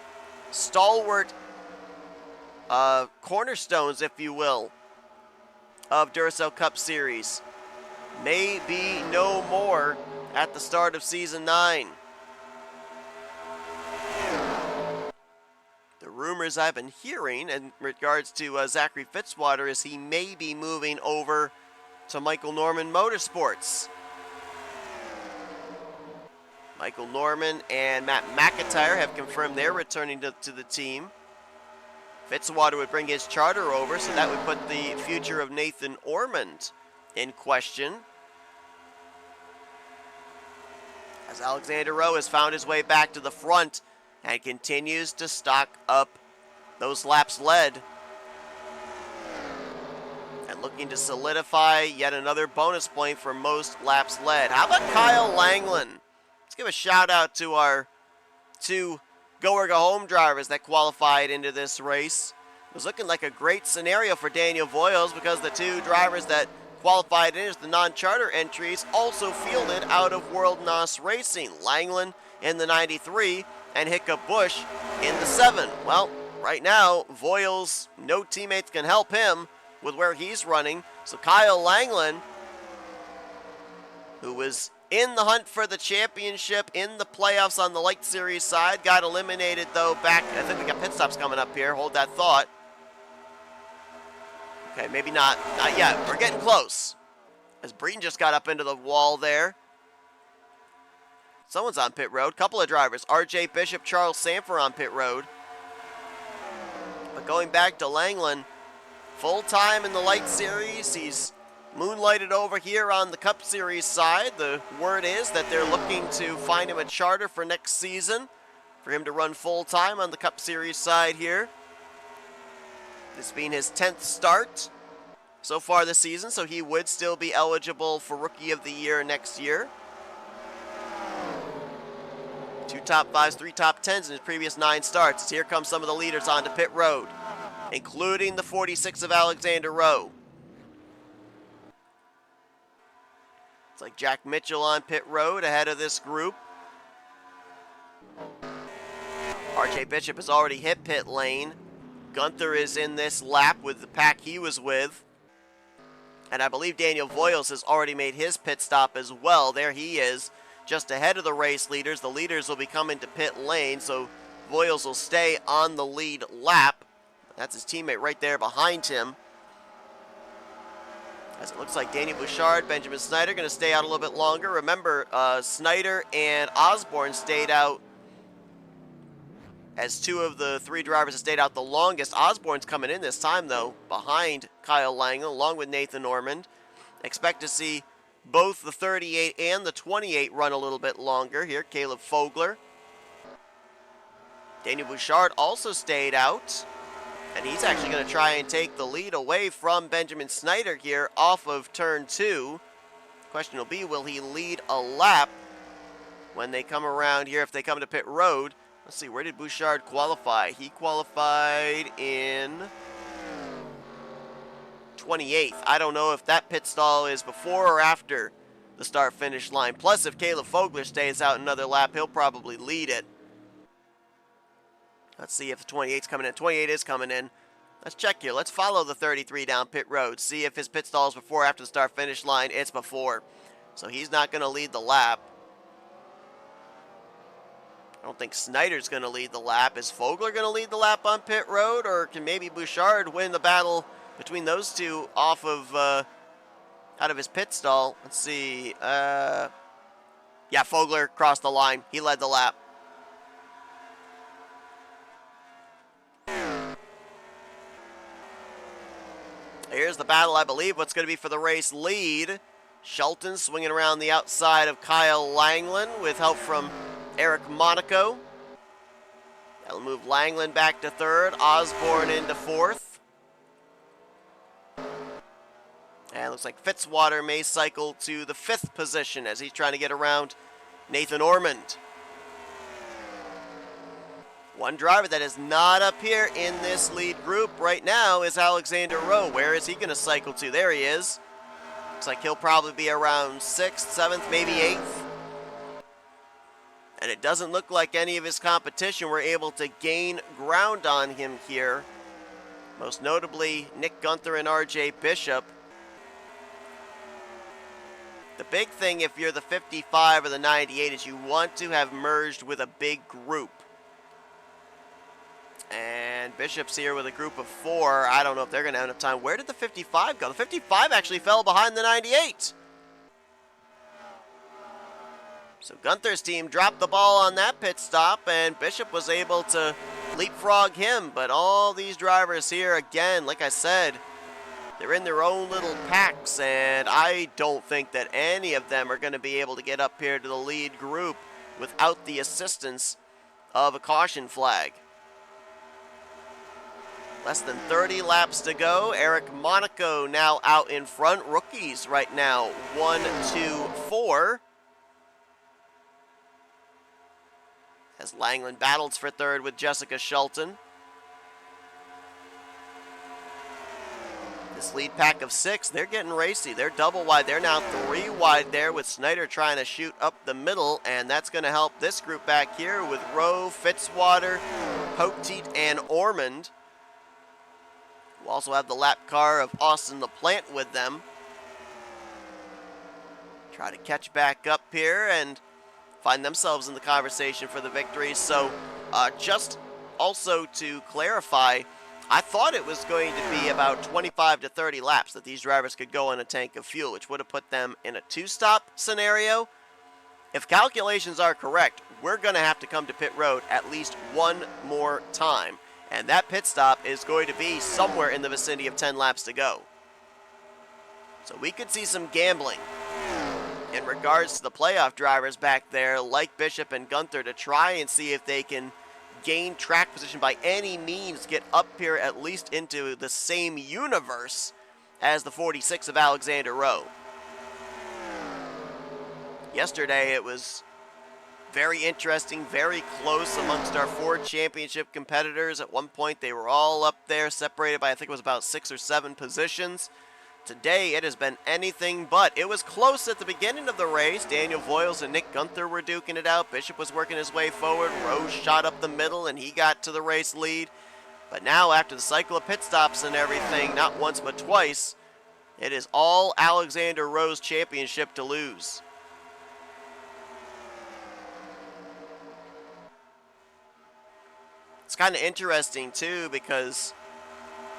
stalwart cornerstones, if you will, of Duracell Cup Series may be no more at the start of Season 9. The rumors I've been hearing in regards to Zachary Fitzwater is he may be moving over to Michael Norman Motorsports. Michael Norman and Matt McIntyre have confirmed they're returning to the team. Fitzwater would bring his charter over, so that would put the future of Nathan Ormond in question. As Alexander Rowe has found his way back to the front and continues to stock up those laps led. And looking to solidify yet another bonus point for most laps led. How about Kyle Langland? Let's give a shout out to our 2 go or go home drivers that qualified into this race. It was looking like a great scenario for Daniel Voyles because the 2 drivers that qualified in as the non-charter entries also fielded out of World NOS Racing. Langland in the 93 and Hiccup Bush in the 7. Well, right now, Voyles, no teammates can help him with where he's running. So Kyle Langland, who was in the hunt for the championship in the playoffs on the Light Series side, got eliminated though back. I think we got pit stops coming up here. Hold that thought. Okay, maybe not. Not yet. We're getting close. As Breen just got up into the wall there. Someone's on pit road. Couple of drivers. R.J. Bishop, Charles Sanford on pit road. But going back to Langland, full time in the Light Series. He's moonlighted over here on the Cup Series side. The word is that they're looking to find him a charter for next season for him to run full time on the Cup Series side here. This being his 10th start so far this season, so he would still be eligible for Rookie of the Year next year. 2 top 5s, 3 top 10s in his previous 9 starts. Here come some of the leaders onto pit road, including the 46 of Alexander Rowe. It's like Jack Mitchell on pit road ahead of this group. R.J. Bishop has already hit pit lane. Gunther is in this lap with the pack he was with. And I believe Daniel Voyles has already made his pit stop as well. There he is, just ahead of the race leaders. The leaders will be coming to pit lane, so Voyles will stay on the lead lap. That's his teammate right there behind him. As it looks like Danny Bouchard, Benjamin Snyder going to stay out a little bit longer. Remember, Snyder and Osborne stayed out as 2 of the 3 drivers that stayed out the longest. Osborne's coming in this time, though, behind Kyle Langland, along with Nathan Ormond. Expect to see both the 38 and the 28 run a little bit longer. Here, Caleb Fogler. Daniel Bouchard also stayed out, and he's actually going to try and take the lead away from Benjamin Snyder here off of turn 2. Question will be, will he lead a lap when they come around here, if they come to pit road? Let's see, where did Bouchard qualify? He qualified in 28th. I don't know if that pit stall is before or after the start-finish line. Plus, if Caleb Fogler stays out another lap, he'll probably lead it. Let's see if the 28's coming in. 28 is coming in. Let's check here. Let's follow the 33 down pit road. See if his pit stall is before or after the start-finish line. It's before. So he's not going to lead the lap. I don't think Snyder's going to lead the lap. Is Fogler going to lead the lap on pit road? Or can maybe Bouchard win the battle between those two off of, out of his pit stall? Let's see. Yeah, Fogler crossed the line. He led the lap. Here's the battle, I believe, what's going to be for the race lead. Shelton swinging around the outside of Kyle Langland with help from Eric Monaco. That'll move Langland back to third, Osborne into fourth. And it looks like Fitzwater may cycle to the fifth position as he's trying to get around Nathan Ormond. One driver that is not up here in this lead group right now is Alexander Rowe. Where is he going to cycle to? There he is. Looks like he'll probably be around 6th, 7th, maybe 8th. And it doesn't look like any of his competition were able to gain ground on him here. Most notably, Nick Gunther and RJ Bishop. The big thing if you're the 55 or the 98 is you want to have merged with a big group. And Bishop's here with a group of 4. I don't know if they're going to have enough time. Where did the 55 go? The 55 actually fell behind the 98. So Gunther's team dropped the ball on that pit stop, and Bishop was able to leapfrog him. But all these drivers here, again, like I said, they're in their own little packs, and I don't think that any of them are going to be able to get up here to the lead group without the assistance of a caution flag. Less than 30 laps to go. Eric Monaco now out in front. Rookies right now, 1, 2, 4. As Langland battles for third with Jessica Shelton. This lead pack of 6, they're getting racy. They're double wide. They're now 3 wide there with Snyder trying to shoot up the middle, and that's going to help this group back here with Rowe, Fitzwater, Poteet, and Ormond. We'll also have the lap car of Austin LaPlante with them. Try to catch back up here and find themselves in the conversation for the victory. So just also to clarify, I thought it was going to be about 25 to 30 laps that these drivers could go on a tank of fuel, which would have put them in a 2-stop scenario. If calculations are correct, we're going to have to come to pit road at least one more time. And that pit stop is going to be somewhere in the vicinity of 10 laps to go. So we could see some gambling in regards to the playoff drivers back there like Bishop and Gunther to try and see if they can gain track position by any means, get up here at least into the same universe as the 46 of Alexander Rowe. Yesterday it was very interesting, very close amongst our 4 championship competitors. At one point, they were all up there, separated by, I think it was about 6 or 7 positions. Today, it has been anything but. It was close at the beginning of the race. Daniel Voiles and Nick Gunther were duking it out. Bishop was working his way forward. Rose shot up the middle, and he got to the race lead. But now, after the cycle of pit stops and everything, not once but twice, it is all Alexander Rowe's championship to lose. It's kind of interesting, too, because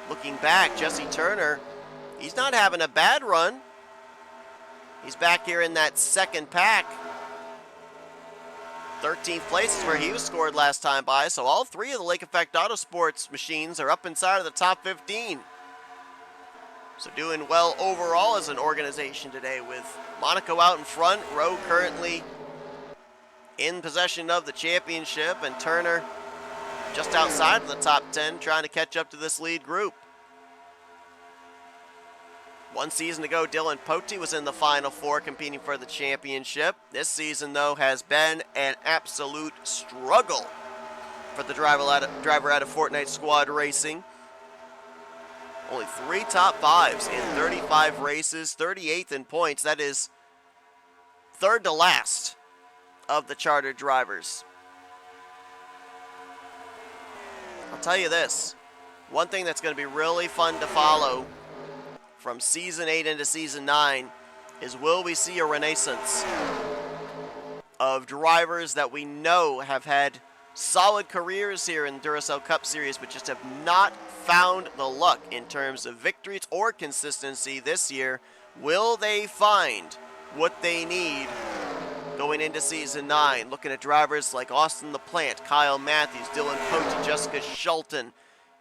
looking back, Jesse Turner, he's not having a bad run. He's back here in that second pack. 13th place is where he was scored last time by, so all 3 of the Lake Effect Autosports machines are up inside of the top 15. So doing well overall as an organization today with Monaco out in front, Rowe currently in possession of the championship, and Turner just outside of the top 10, trying to catch up to this lead group. One season ago, Dylan Poteet was in the Final 4 competing for the championship. This season, though, has been an absolute struggle for the driver out of Fortnite Squad Racing. Only 3 top 5s in 35 races, 38th in points. That is third to last of the chartered drivers. I'll tell you this, one thing that's going to be really fun to follow from Season 8 into Season 9 is, will we see a renaissance of drivers that we know have had solid careers here in Duracell Cup Series, but just have not found the luck in terms of victories or consistency this year? Will they find what they need going into Season 9? Looking at drivers like Austin LaPlante, Kyle Matthews, Dylan Pote, Jessica Schulten,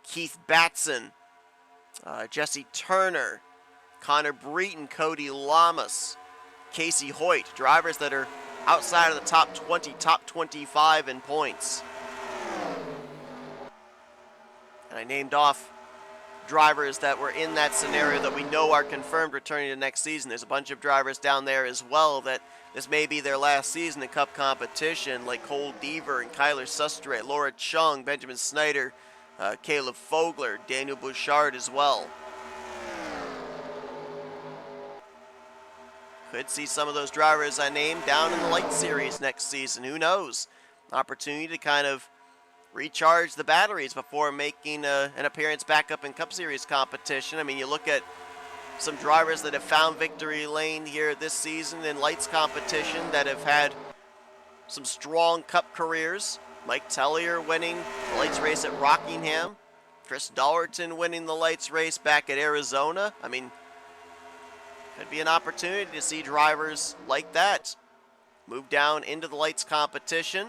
Keith Batson, Jesse Turner, Connor Breton, Cody Lamas, Casey Hoyt, drivers that are outside of the top 20, top 25 in points. And I named off drivers that were in that scenario that we know are confirmed returning to next season. There's a bunch of drivers down there as well that this may be their last season in Cup competition, like Cole Deaver and Kyler Sustre, Laura Chung, Benjamin Snyder, Caleb Fogler, Daniel Bouchard as well. Could see some of those drivers I named down in the Light Series next season. Who knows? Opportunity to kind of recharge the batteries before making an appearance back up in Cup Series competition. I mean, you look at some drivers that have found victory lane here this season in Lights competition that have had some strong Cup careers. Mike Tellier winning the Lights race at Rockingham. Chris Dollerton winning the Lights race back at Arizona. I mean, could be an opportunity to see drivers like that move down into the Lights competition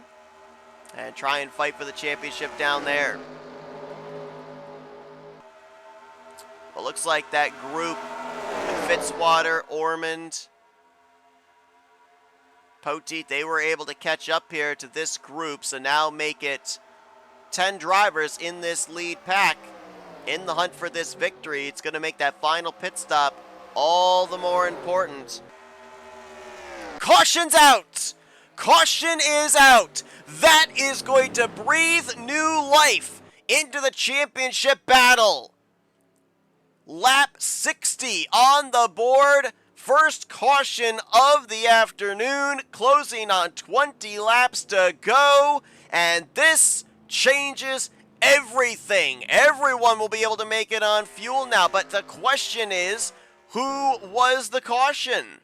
and try and fight for the championship down there. Well, looks like that group, Fitzwater, Ormond, Poteet, they were able to catch up here to this group, so now make it 10 drivers in this lead pack in the hunt for this victory. It's going to make that final pit stop all the more important. Caution's out! Caution is out! That is going to breathe new life into the championship battle. Lap 60 on the board. First caution of the afternoon, closing on 20 laps to go. And this changes everything. Everyone will be able to make it on fuel now. But the question is, who was the caution?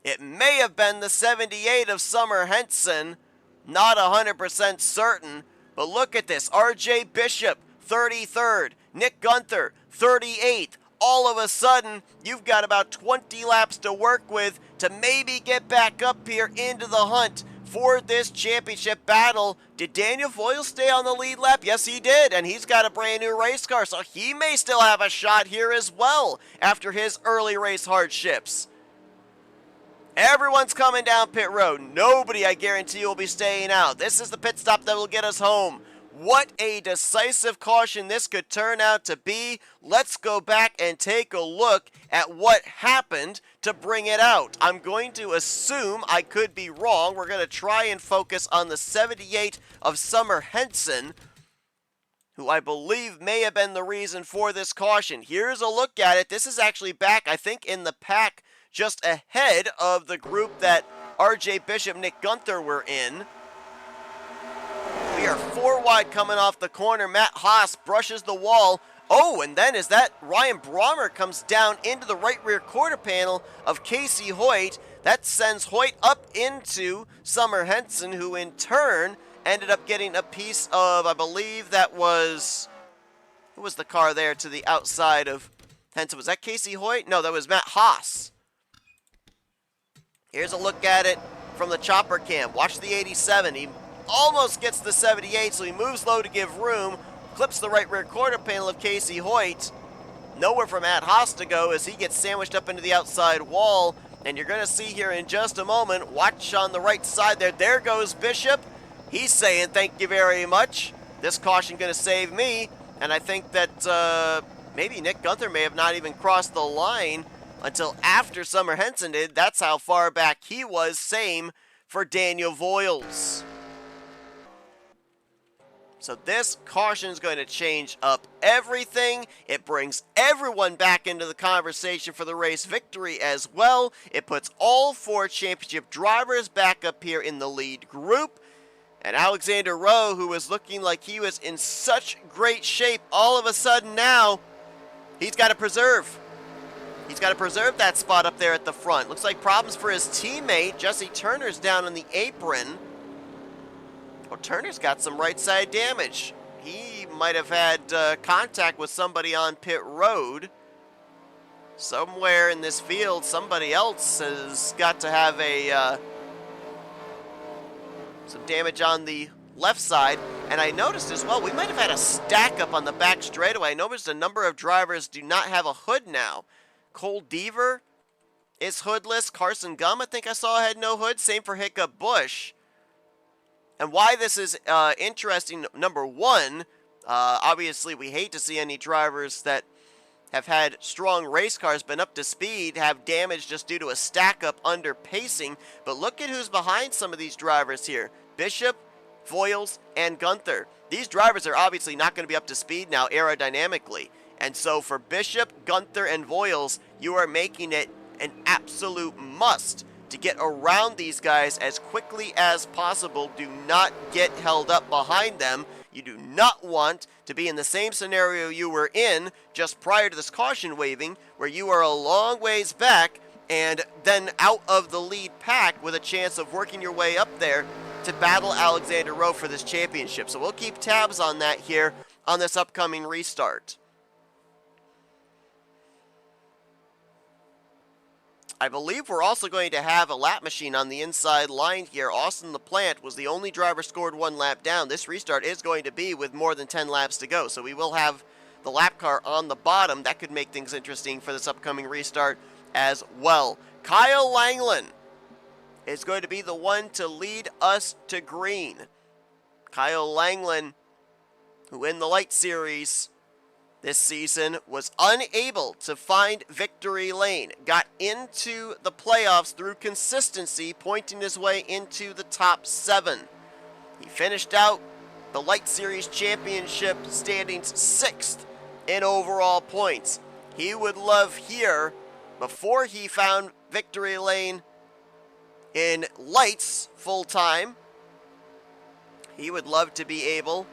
It may have been the 78 of Summer Henson. Not 100% certain. But look at this. R.J. Bishop, 33rd. Nick Gunther, 38th. All of a sudden, you've got about 20 laps to work with to maybe get back up here into the hunt for this championship battle. Did Daniel Foyle stay on the lead lap? Yes, he did, and he's got a brand new race car, so he may still have a shot here as well after his early race hardships. Everyone's coming down pit road. Nobody, I guarantee, will be staying out. This is the pit stop that will get us home. What a decisive caution this could turn out to be. Let's go back and take a look at what happened to bring it out. I'm going to assume I could be wrong. We're going to try and focus on the 78 of Summer Henson, who I believe may have been the reason for this caution. Here's a look at it. This is actually back, I think, in the pack just ahead of the group that R.J. Bishop, Nick Gunther were in. We are 4 wide coming off the corner. Matt Haas brushes the wall. Oh, and then as that Ryan Brommer comes down into the right rear quarter panel of Casey Hoyt, that sends Hoyt up into Summer Henson, who in turn ended up getting a piece of, I believe that was, who was the car there to the outside of Henson? Was that Casey Hoyt? No, that was Matt Haas. Here's a look at it from the chopper cam. Watch the 87. He almost gets the 78, so he moves low to give room, clips the right rear quarter panel of Casey Hoyt. Nowhere for Matt Haas to go as he gets sandwiched up into the outside wall. And you're going to see here in just a moment, watch on the right side there. There goes Bishop. He's saying, thank you very much. This caution going to save me. And I think that maybe Nick Gunther may have not even crossed the line until after Summer Henson did. That's how far back he was. Same for Daniel Voiles. So this caution is going to change up everything. It brings everyone back into the conversation for the race victory as well. It puts all 4 championship drivers back up here in the lead group. And Alexander Rowe, who was looking like he was in such great shape, all of a sudden now, he's got to preserve. He's got to preserve that spot up there at the front. Looks like problems for his teammate. Jesse Turner's down on the apron. Well, Turner's got some right side damage. He might have had contact with somebody on pit road. Somewhere in this field, somebody else has got to have some damage on the left side. And I noticed as well, we might have had a stack up on the back straightaway. I noticed a number of drivers do not have a hood now. Cole Deaver is hoodless. Carson Gum, I think I saw, had no hood. Same for Hiccup Bush. And why this is interesting, number one, obviously we hate to see any drivers that have had strong race cars, been up to speed, have damage just due to a stack up under pacing. But look at who's behind some of these drivers here. Bishop, Voiles, and Gunther. These drivers are obviously not going to be up to speed now aerodynamically. And so for Bishop, Gunther, and Voiles, you are making it an absolute must to get around these guys as quickly as possible. Do not get held up behind them. You do not want to be in the same scenario you were in just prior to this caution waving, where you are a long ways back and then out of the lead pack with a chance of working your way up there to battle Alexander Rowe for this championship. So we'll keep tabs on that here on this upcoming restart. I believe we're also going to have a lap machine on the inside line here. Austin LaPlante was the only driver scored 1 lap down. This restart is going to be with more than 10 laps to go, so we will have the lap car on the bottom. That could make things interesting for this upcoming restart as well. Kyle Langland is going to be the one to lead us to green. Kyle Langland, who in the Light Series this season was unable to find victory lane, got into the playoffs through consistency, pointing his way into the top 7. He finished out the Light Series Championship standings 6th in overall points. He would love here, before he found victory lane in Lights full-time, he would love to be able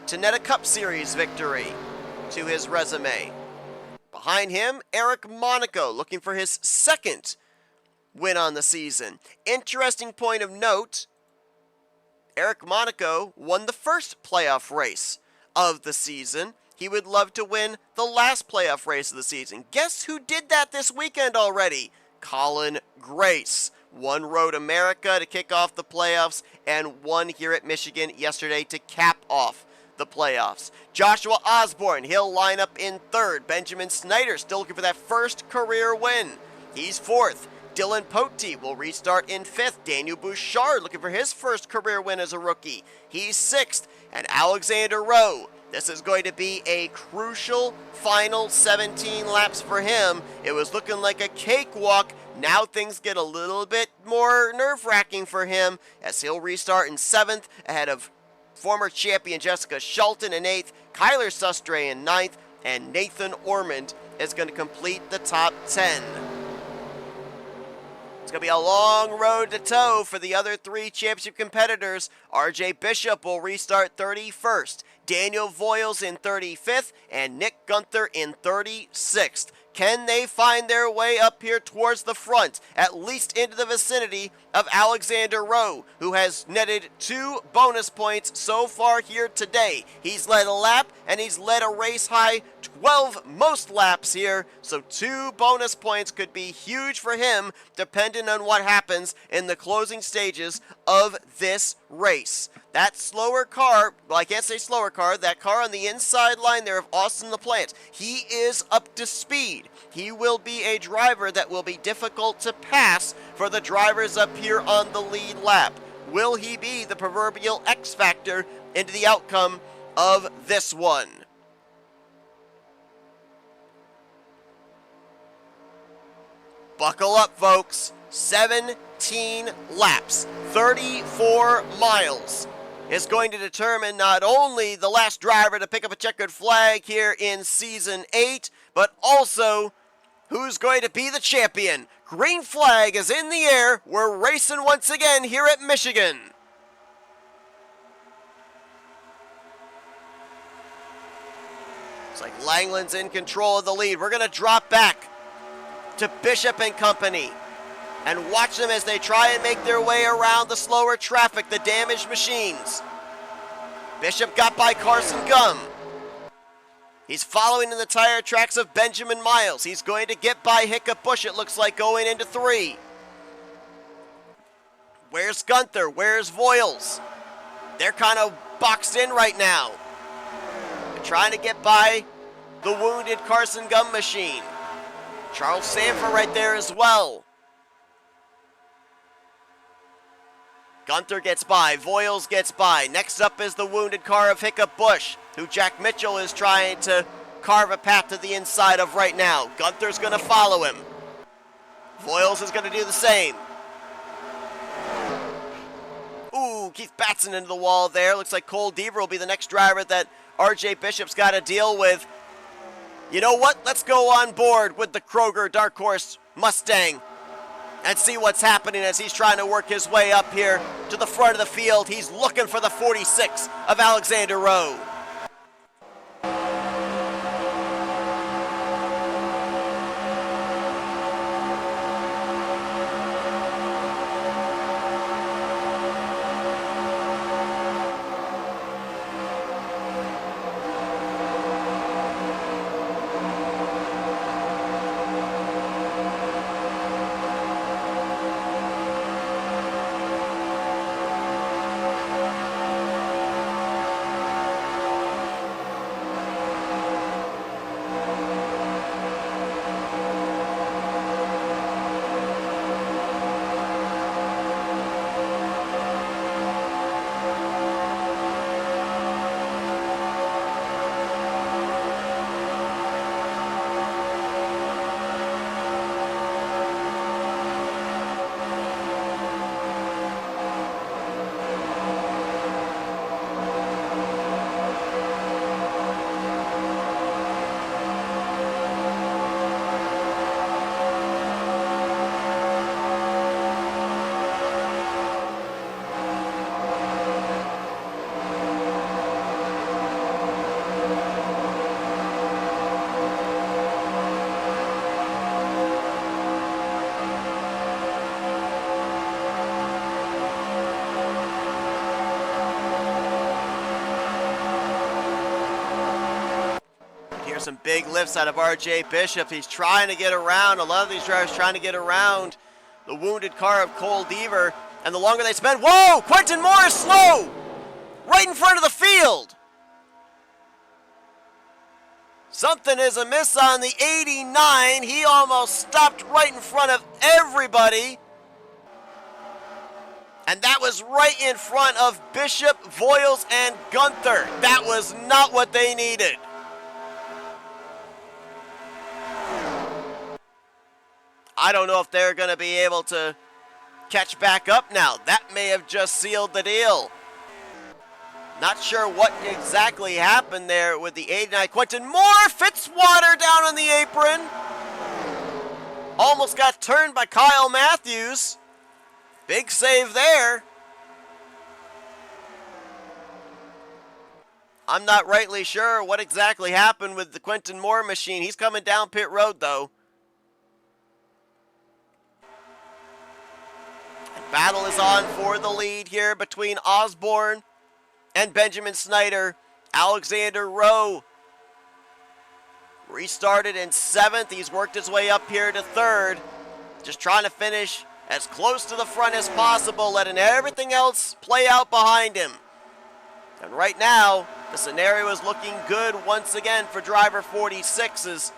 to net a Cup Series victory to his resume. Behind him, Eric Monaco, looking for his 2nd win on the season. Interesting point of note, Eric Monaco won the first playoff race of the season. He would love to win the last playoff race of the season. Guess who did that this weekend already? Colin Grace. Won Road America to kick off the playoffs and won here at Michigan yesterday to cap off the playoffs. Joshua Osborne, he'll line up in 3rd. Benjamin Snyder still looking for that first career win. He's 4th. Dylan Pote will restart in 5th. Daniel Bouchard looking for his first career win as a rookie. He's 6th. And Alexander Rowe, this is going to be a crucial final 17 laps for him. It was looking like a cakewalk. Now things get a little bit more nerve-wracking for him as he'll restart in 7th ahead of former champion Jessica Shelton in 8th, Kyler Sustre in 9th, and Nathan Ormond is going to complete the top 10. It's going to be a long road to toe for the other 3 championship competitors. RJ Bishop will restart 31st, Daniel Voiles in 35th, and Nick Gunther in 36th. Can they find their way up here towards the front, at least into the vicinity of Alexander Rowe, who has netted 2 bonus points so far here today? He's led a lap, and he's led a race high 12 most laps here, so 2 bonus points could be huge for him, depending on what happens in the closing stages of this race. That slower car, well, I can't say slower car, that car on the inside line there of Austin LaPlante, he is up to speed. He will be a driver that will be difficult to pass for the drivers up here on the lead lap. Will he be the proverbial X factor into the outcome of this one? Buckle up, folks. 17 laps, 34 miles is going to determine not only the last driver to pick up a checkered flag here in Season 8, but also who's going to be the champion. Green flag is in the air. We're racing once again here at Michigan. Looks like Langland's in control of the lead. We're going to drop back to Bishop and company and watch them as they try and make their way around the slower traffic, the damaged machines. Bishop got by Carson Gum. He's following in the tire tracks of Benjamin Miles. He's going to get by Hiccup Bush, it looks like, going into 3. Where's Gunther? Where's Voiles? They're kind of boxed in right now. They're trying to get by the wounded Carson Gum machine. Charles Sanford right there as well. Gunther gets by, Voiles gets by. Next up is the wounded car of Hiccup Bush, who Jack Mitchell is trying to carve a path to the inside of right now. Gunther's going to follow him. Voiles is going to do the same. Ooh, Keith Batson into the wall there. Looks like Cole Deaver will be the next driver that RJ Bishop's got to deal with. You know what? Let's go on board with the Kroger Dark Horse Mustang and see what's happening as he's trying to work his way up here to the front of the field. He's looking for the 46 of Alexander Rowe. Some big lifts out of RJ Bishop. He's trying to get around. A lot of these drivers trying to get around the wounded car of Cole Deaver. And the longer they spend, whoa! Quentin Moore is slow! Right in front of the field! Something is amiss on the 89. He almost stopped right in front of everybody. And that was right in front of Bishop, Voiles, and Gunther. That was not what they needed. I don't know if they're going to be able to catch back up now. That may have just sealed the deal. Not sure what exactly happened there with the 89. Quentin Moore, Fitzwater down on the apron. Almost got turned by Kyle Matthews. Big save there. I'm not rightly sure what exactly happened with the Quentin Moore machine. He's coming down pit road though. Battle is on for the lead here between Osborne and Benjamin Snyder. Alexander Rowe restarted in 7th. He's worked his way up here to 3rd. Just trying to finish as close to the front as possible, letting everything else play out behind him. And right now, the scenario is looking good once again for driver 46's.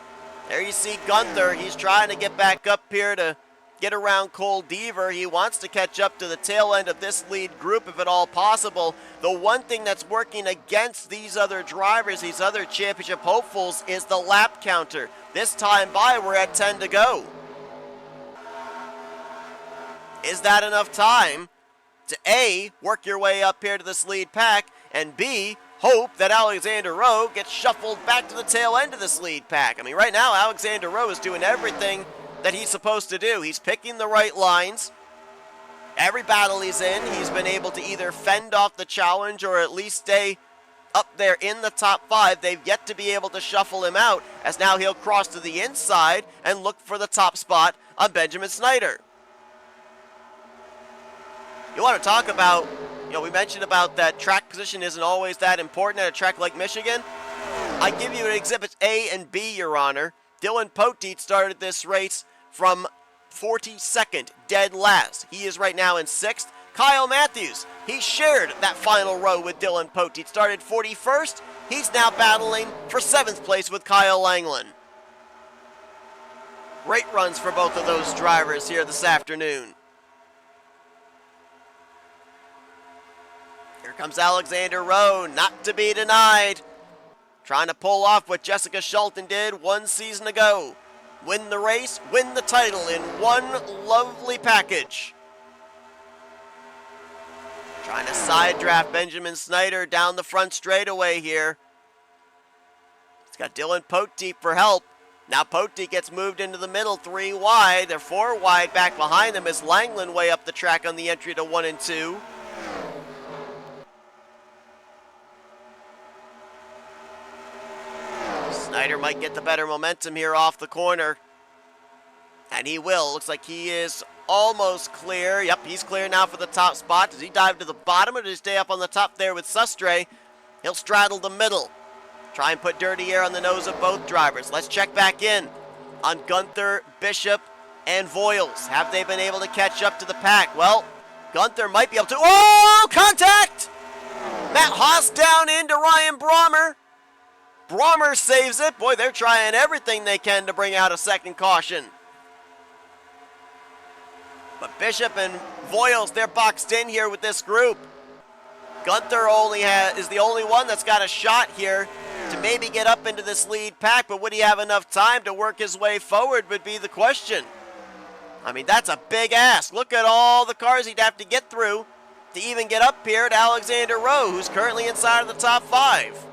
There you see Gunther. He's trying to get back up here to get around Cole Deaver. He wants to catch up to the tail end of this lead group if at all possible. The one thing that's working against these other drivers, these other championship hopefuls, is the lap counter. This time by, we're at 10 to go. Is that enough time to A, work your way up here to this lead pack, and B, hope that Alexander Rowe gets shuffled back to the tail end of this lead pack? I mean, right now, Alexander Rowe is doing everything that he's supposed to do. He's picking the right lines. Every battle he's in, he's been able to either fend off the challenge or at least stay up there in the top 5. They've yet to be able to shuffle him out, as now he'll cross to the inside and look for the top spot on Benjamin Snyder. You want to talk about, we mentioned about that track position isn't always that important at a track like Michigan. I give you an Exhibits A and B, Your Honor. Dylan Poteet started this race from 42nd, dead last. He is right now in 6th. Kyle Matthews, he shared that final row with Dylan Poteet. Started 41st. He's now battling for 7th place with Kyle Langland. Great runs for both of those drivers here this afternoon. Here comes Alexander Rowe, not to be denied. Trying to pull off what Jessica Schulten did 1 season ago. Win the race, win the title in one lovely package. Trying to side draft Benjamin Snyder down the front straightaway here. He's got Dylan Poteet for help. Now Poteet gets moved into the middle, 3 wide. They're 4 wide back behind them as Langland way up the track on the entry to 1 and 2. Snyder might get the better momentum here off the corner. And he will. Looks like he is almost clear. Yep, he's clear now for the top spot. Does he dive to the bottom or does he stay up on the top there with Sustre? He'll straddle the middle. Try and put dirty air on the nose of both drivers. Let's check back in on Gunther, Bishop, and Voiles. Have they been able to catch up to the pack? Well, Gunther might be able to. Oh, contact! Matt Haas down into Ryan Brommer. Brommer saves it. Boy, they're trying everything they can to bring out a second caution. But Bishop and Voiles, they're boxed in here with this group. Gunther is the only one that's got a shot here to maybe get up into this lead pack, but would he have enough time to work his way forward would be the question. I mean, that's a big ask. Look at all the cars he'd have to get through to even get up here to Alexander Rowe, who's currently inside of the top 5.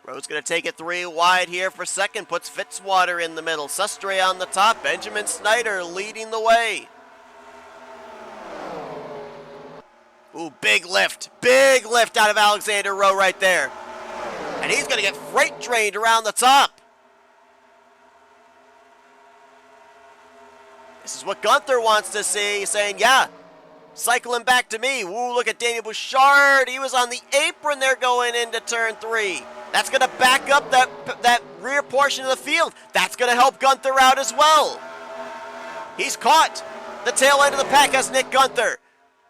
Rowe's going to take it 3 wide here for second. Puts Fitzwater in the middle. Sustre on the top. Benjamin Snyder leading the way. Ooh, big lift. Big lift out of Alexander Rowe right there. And he's going to get freight trained around the top. This is what Gunther wants to see. He's saying, yeah, cycle him back to me. Ooh, look at Daniel Bouchard. He was on the apron there going into turn 3. That's going to back up that rear portion of the field. That's going to help Gunther out as well. He's caught. The tail end of the pack has Nick Gunther.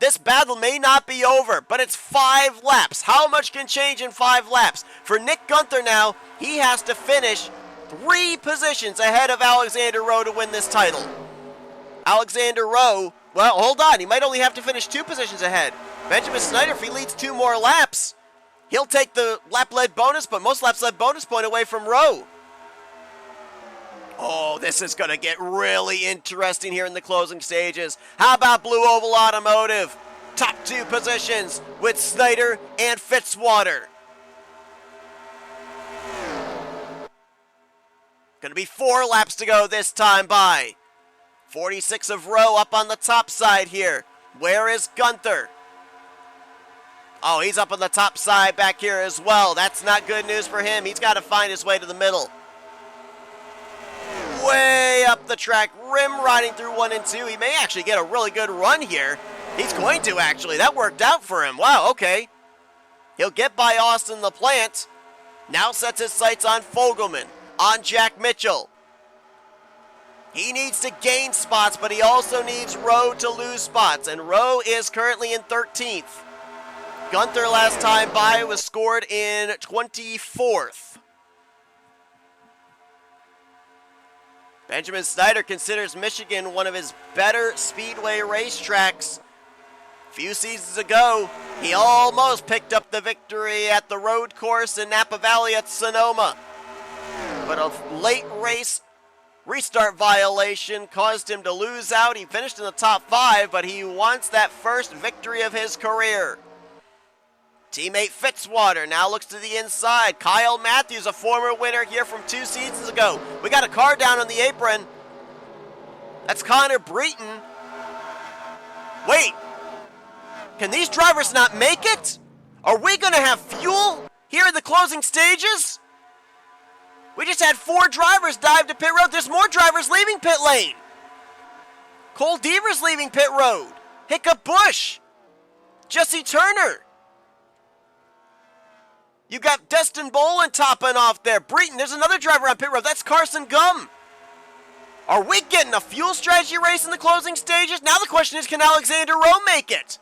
This battle may not be over, but it's 5 laps. How much can change in 5 laps? For Nick Gunther now, he has to finish 3 positions ahead of Alexander Rowe to win this title. Alexander Rowe, well, hold on. He might only have to finish 2 positions ahead. Benjamin Snyder, if he leads 2 more laps, he'll take the lap-led bonus, but most laps-led bonus point away from Rowe. Oh, this is going to get really interesting here in the closing stages. How about Blue Oval Automotive? Top 2 positions with Snyder and Fitzwater. Going to be 4 laps to go this time by. 46 of Rowe up on the top side here. Where is Gunther? Oh, he's up on the top side back here as well. That's not good news for him. He's got to find his way to the middle. Way up the track, rim riding through 1 and 2. He may actually get a really good run here. He's going to, actually. That worked out for him. Wow, okay. He'll get by Austin LaPlante. Now sets his sights on Fogelman, on Jack Mitchell. He needs to gain spots, but he also needs Rowe to lose spots, and Rowe is currently in 13th. Gunther last time by was scored in 24th. Benjamin Snyder considers Michigan one of his better speedway racetracks. A few seasons ago, he almost picked up the victory at the road course in Napa Valley at Sonoma. But a late race restart violation caused him to lose out. He finished in the top 5, but he wants that first victory of his career. Teammate Fitzwater now looks to the inside. Kyle Matthews, a former winner here from 2 seasons ago. We got a car down on the apron. That's Connor Breton. Wait, can these drivers not make it? Are we going to have fuel here in the closing stages? We just had 4 drivers dive to pit road. There's more drivers leaving pit lane. Cole Deaver's leaving pit road. Hiccup Bush. Jesse Turner. You got Destin Bolin topping off there. Breton, there's another driver on pit road. That's Carson Gum. Are we getting a fuel strategy race in the closing stages? Now the question is, can Alexander Rowe make it?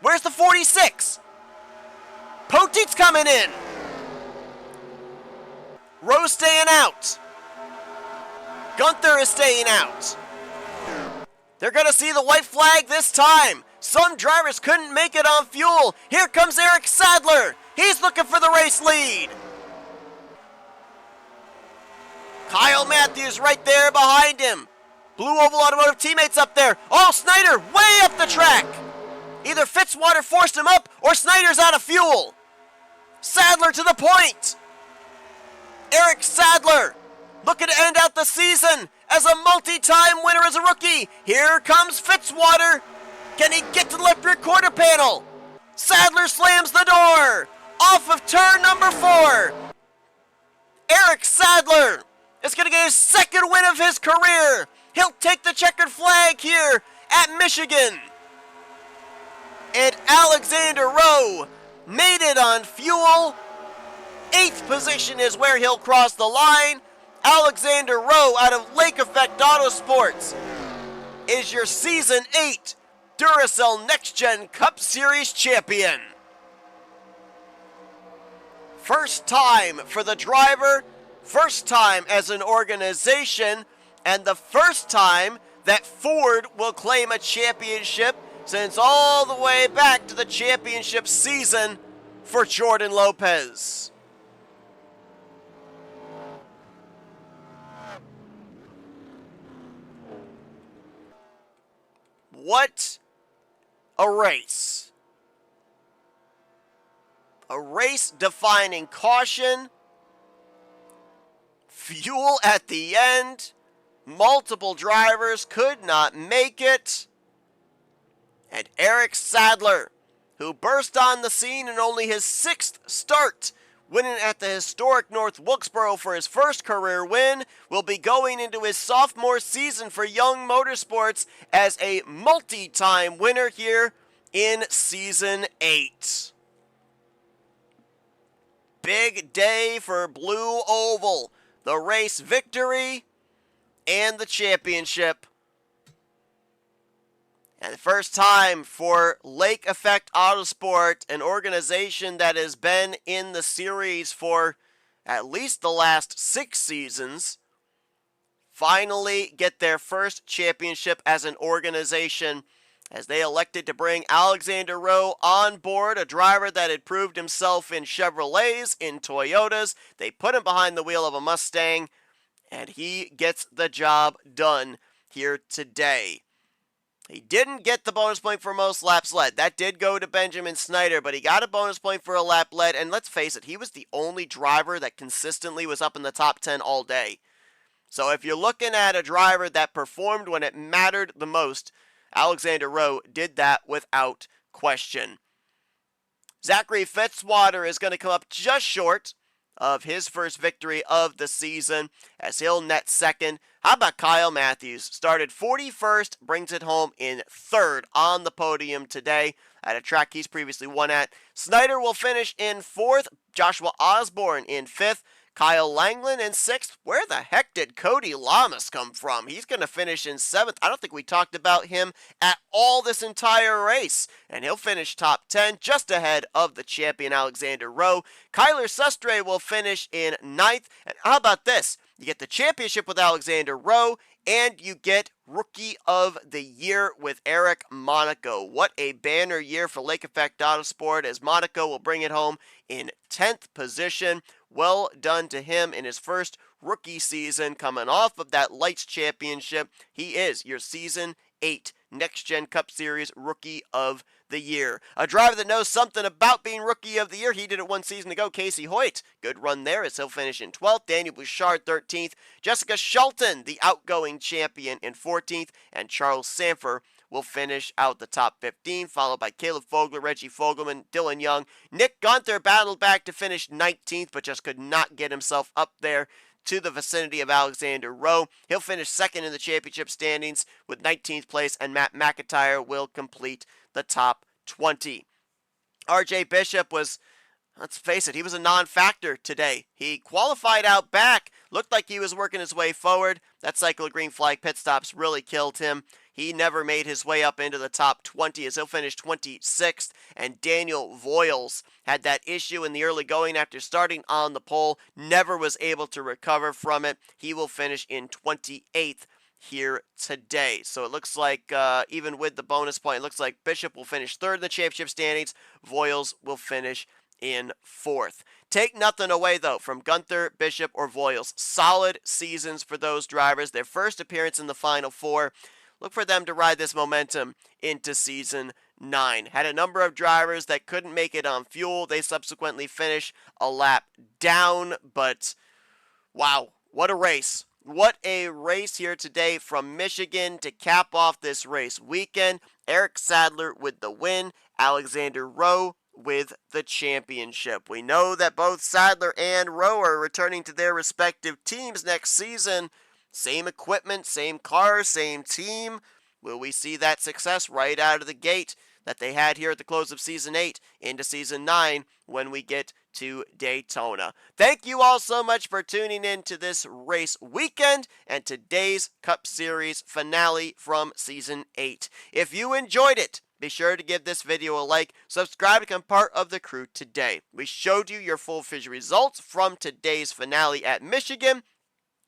Where's the 46? Poteet's coming in. Rowe staying out. Gunther is staying out. They're going to see the white flag this time. Some drivers couldn't make it on fuel. Here comes Eric Sadler. He's looking for the race lead. Kyle Matthews right there behind him. Blue Oval Automotive teammates up there. Oh, Snyder way up the track. Either Fitzwater forced him up or Snyder's out of fuel. Sadler to the point. Eric Sadler looking to end out the season as a multi-time winner as a rookie. Here comes Fitzwater. Can he get to the left rear quarter panel? Sadler slams the door off of turn number 4. Eric Sadler is going to get his second win of his career. He'll take the checkered flag here at Michigan. And Alexander Rowe made it on fuel. 8th position is where he'll cross the line. Alexander Rowe out of Lake Effect Autosports is your Season 8 Duracell Next Gen Cup Series champion. First time for the driver, first time as an organization, and the first time that Ford will claim a championship since all the way back to the championship season for Jordan Lopez. What a race. A race defining caution, fuel at the end, multiple drivers could not make it, and Eric Sadler, who burst on the scene in only his 6th start, winning at the historic North Wilkesboro for his first career win, will be going into his sophomore season for Young Motorsports as a multi-time winner here in Season 8. Big day for Blue Oval. The race victory and the championship. And the first time for Lake Effect Autosport, an organization that has been in the series for at least the last 6 seasons, finally get their first championship as an organization as they elected to bring Alexander Rowe on board, a driver that had proved himself in Chevrolets, in Toyotas. They put him behind the wheel of a Mustang, and he gets the job done here today. He didn't get the bonus point for most laps led. That did go to Benjamin Snyder, but he got a bonus point for a lap led, and let's face it, he was the only driver that consistently was up in the top 10 all day. So if you're looking at a driver that performed when it mattered the most, Alexander Rowe did that without question. Zachary Fitzwater is going to come up just short of his first victory of the season as he'll net second. How about Kyle Matthews? Started 41st, brings it home in 3rd on the podium today at a track he's previously won at. Snyder will finish in 4th, Joshua Osborne in 5th, Kyle Langland in 6th. Where the heck did Cody Lamas come from? He's going to finish in 7th. I don't think we talked about him at all this entire race. And he'll finish top 10, just ahead of the champion Alexander Rowe. Kyler Sustre will finish in 9th. And how about this? You get the championship with Alexander Rowe, and you get Rookie of the Year with Eric Monaco. What a banner year for Lake Effect Autosport, as Monaco will bring it home in 10th position. Well done to him in his first rookie season, coming off of that Lights Championship. He is your Season 8 Next Gen Cup Series Rookie of the Year. A driver that knows something about being Rookie of the Year. He did it one season ago. Casey Hoyt, good run there as he'll finish in 12th. Daniel Bouchard, 13th. Jessica Shelton, the outgoing champion, in 14th. And Charles Sanford will finish out the top 15, followed by Caleb Fogler, Reggie Fogelman, Dylan Young. Nick Gunther battled back to finish 19th, but just could not get himself up there to the vicinity of Alexander Rowe. He'll finish second in the championship standings with 19th place, and Matt McIntyre will complete the top 20. RJ Bishop was, let's face it, he was a non-factor today. He qualified out back, looked like he was working his way forward. That cycle of green flag pit stops really killed him. He never made his way up into the top 20 as he'll finish 26th. And Daniel Voiles had that issue in the early going after starting on the pole. Never was able to recover from it. He will finish in 28th here today. So it looks like, even with the bonus point, it looks like Bishop will finish third in the championship standings. Voiles will finish in 4th. Take nothing away, though, from Gunther, Bishop, or Voiles. Solid seasons for those drivers. Their first appearance in the Final Four. Look for them to ride this momentum into Season 9. Had a number of drivers that couldn't make it on fuel. They subsequently finished a lap down, but wow, what a race. What a race here today from Michigan to cap off this race weekend. Eric Sadler with the win, Alexander Rowe with the championship. We know that both Sadler and Rowe are returning to their respective teams next season. Same equipment, same car, same team. Will we see that success right out of the gate that they had here at the close of Season 8 into Season 9 when we get to Daytona? Thank you all so much for tuning in to this race weekend and today's Cup Series finale from Season 8. If you enjoyed it, be sure to give this video a like, subscribe to become part of the crew today. We showed you your full visual results from today's finale at Michigan.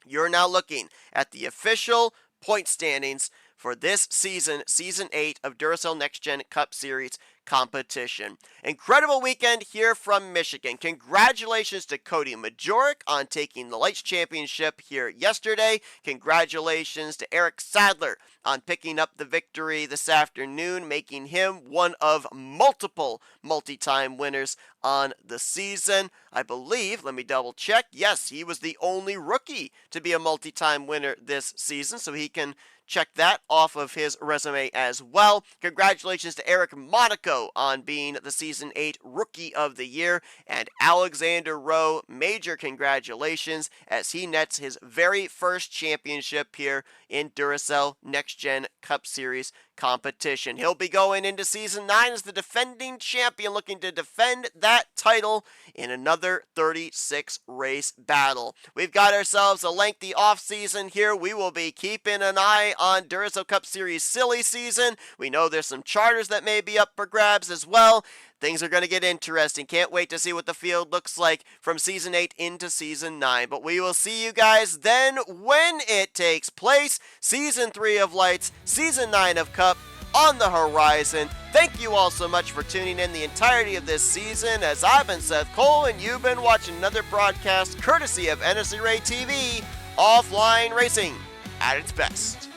You're now looking at the official point standings for this season, Season 8 of Duracell Next Gen Cup Series competition. Incredible weekend here from Michigan. Congratulations to Cody Majoric on taking the Lights Championship here yesterday. Congratulations to Eric Sadler on picking up the victory this afternoon, making him one of multiple multi-time winners on the season. I believe, let me double check, yes, he was the only rookie to be a multi-time winner this season, so he can check that off of his resume as well. Congratulations to Eric Monaco on being the Season 8 Rookie of the Year. And Alexander Rowe, major congratulations as he nets his very first championship here in Duracell Next Gen Cup Series competition. He'll be going into Season 9 as the defending champion, looking to defend that title in another 36 race battle. We've got ourselves a lengthy off season here. We will be keeping an eye on Duracell Cup Series silly season. We know there's some charters that may be up for grabs as well. Things are going to get interesting. Can't wait to see what the field looks like from Season 8 into Season 9. But we will see you guys then when it takes place. Season 3 of Lights, Season 9 of Cup on the horizon. Thank you all so much for tuning in the entirety of this season. As I've been Seth Cole and you've been watching another broadcast courtesy of NNSCRA TV, Offline Racing at its best.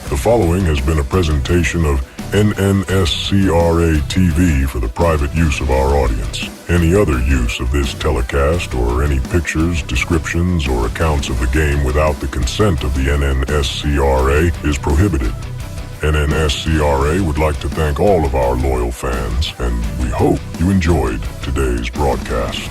The following has been a presentation of NNSCRA TV for the private use of our audience. Any other use of this telecast or any pictures, descriptions, or accounts of the game without the consent of the NNSCRA is prohibited. NNSCRA would like to thank all of our loyal fans, and we hope you enjoyed today's broadcast.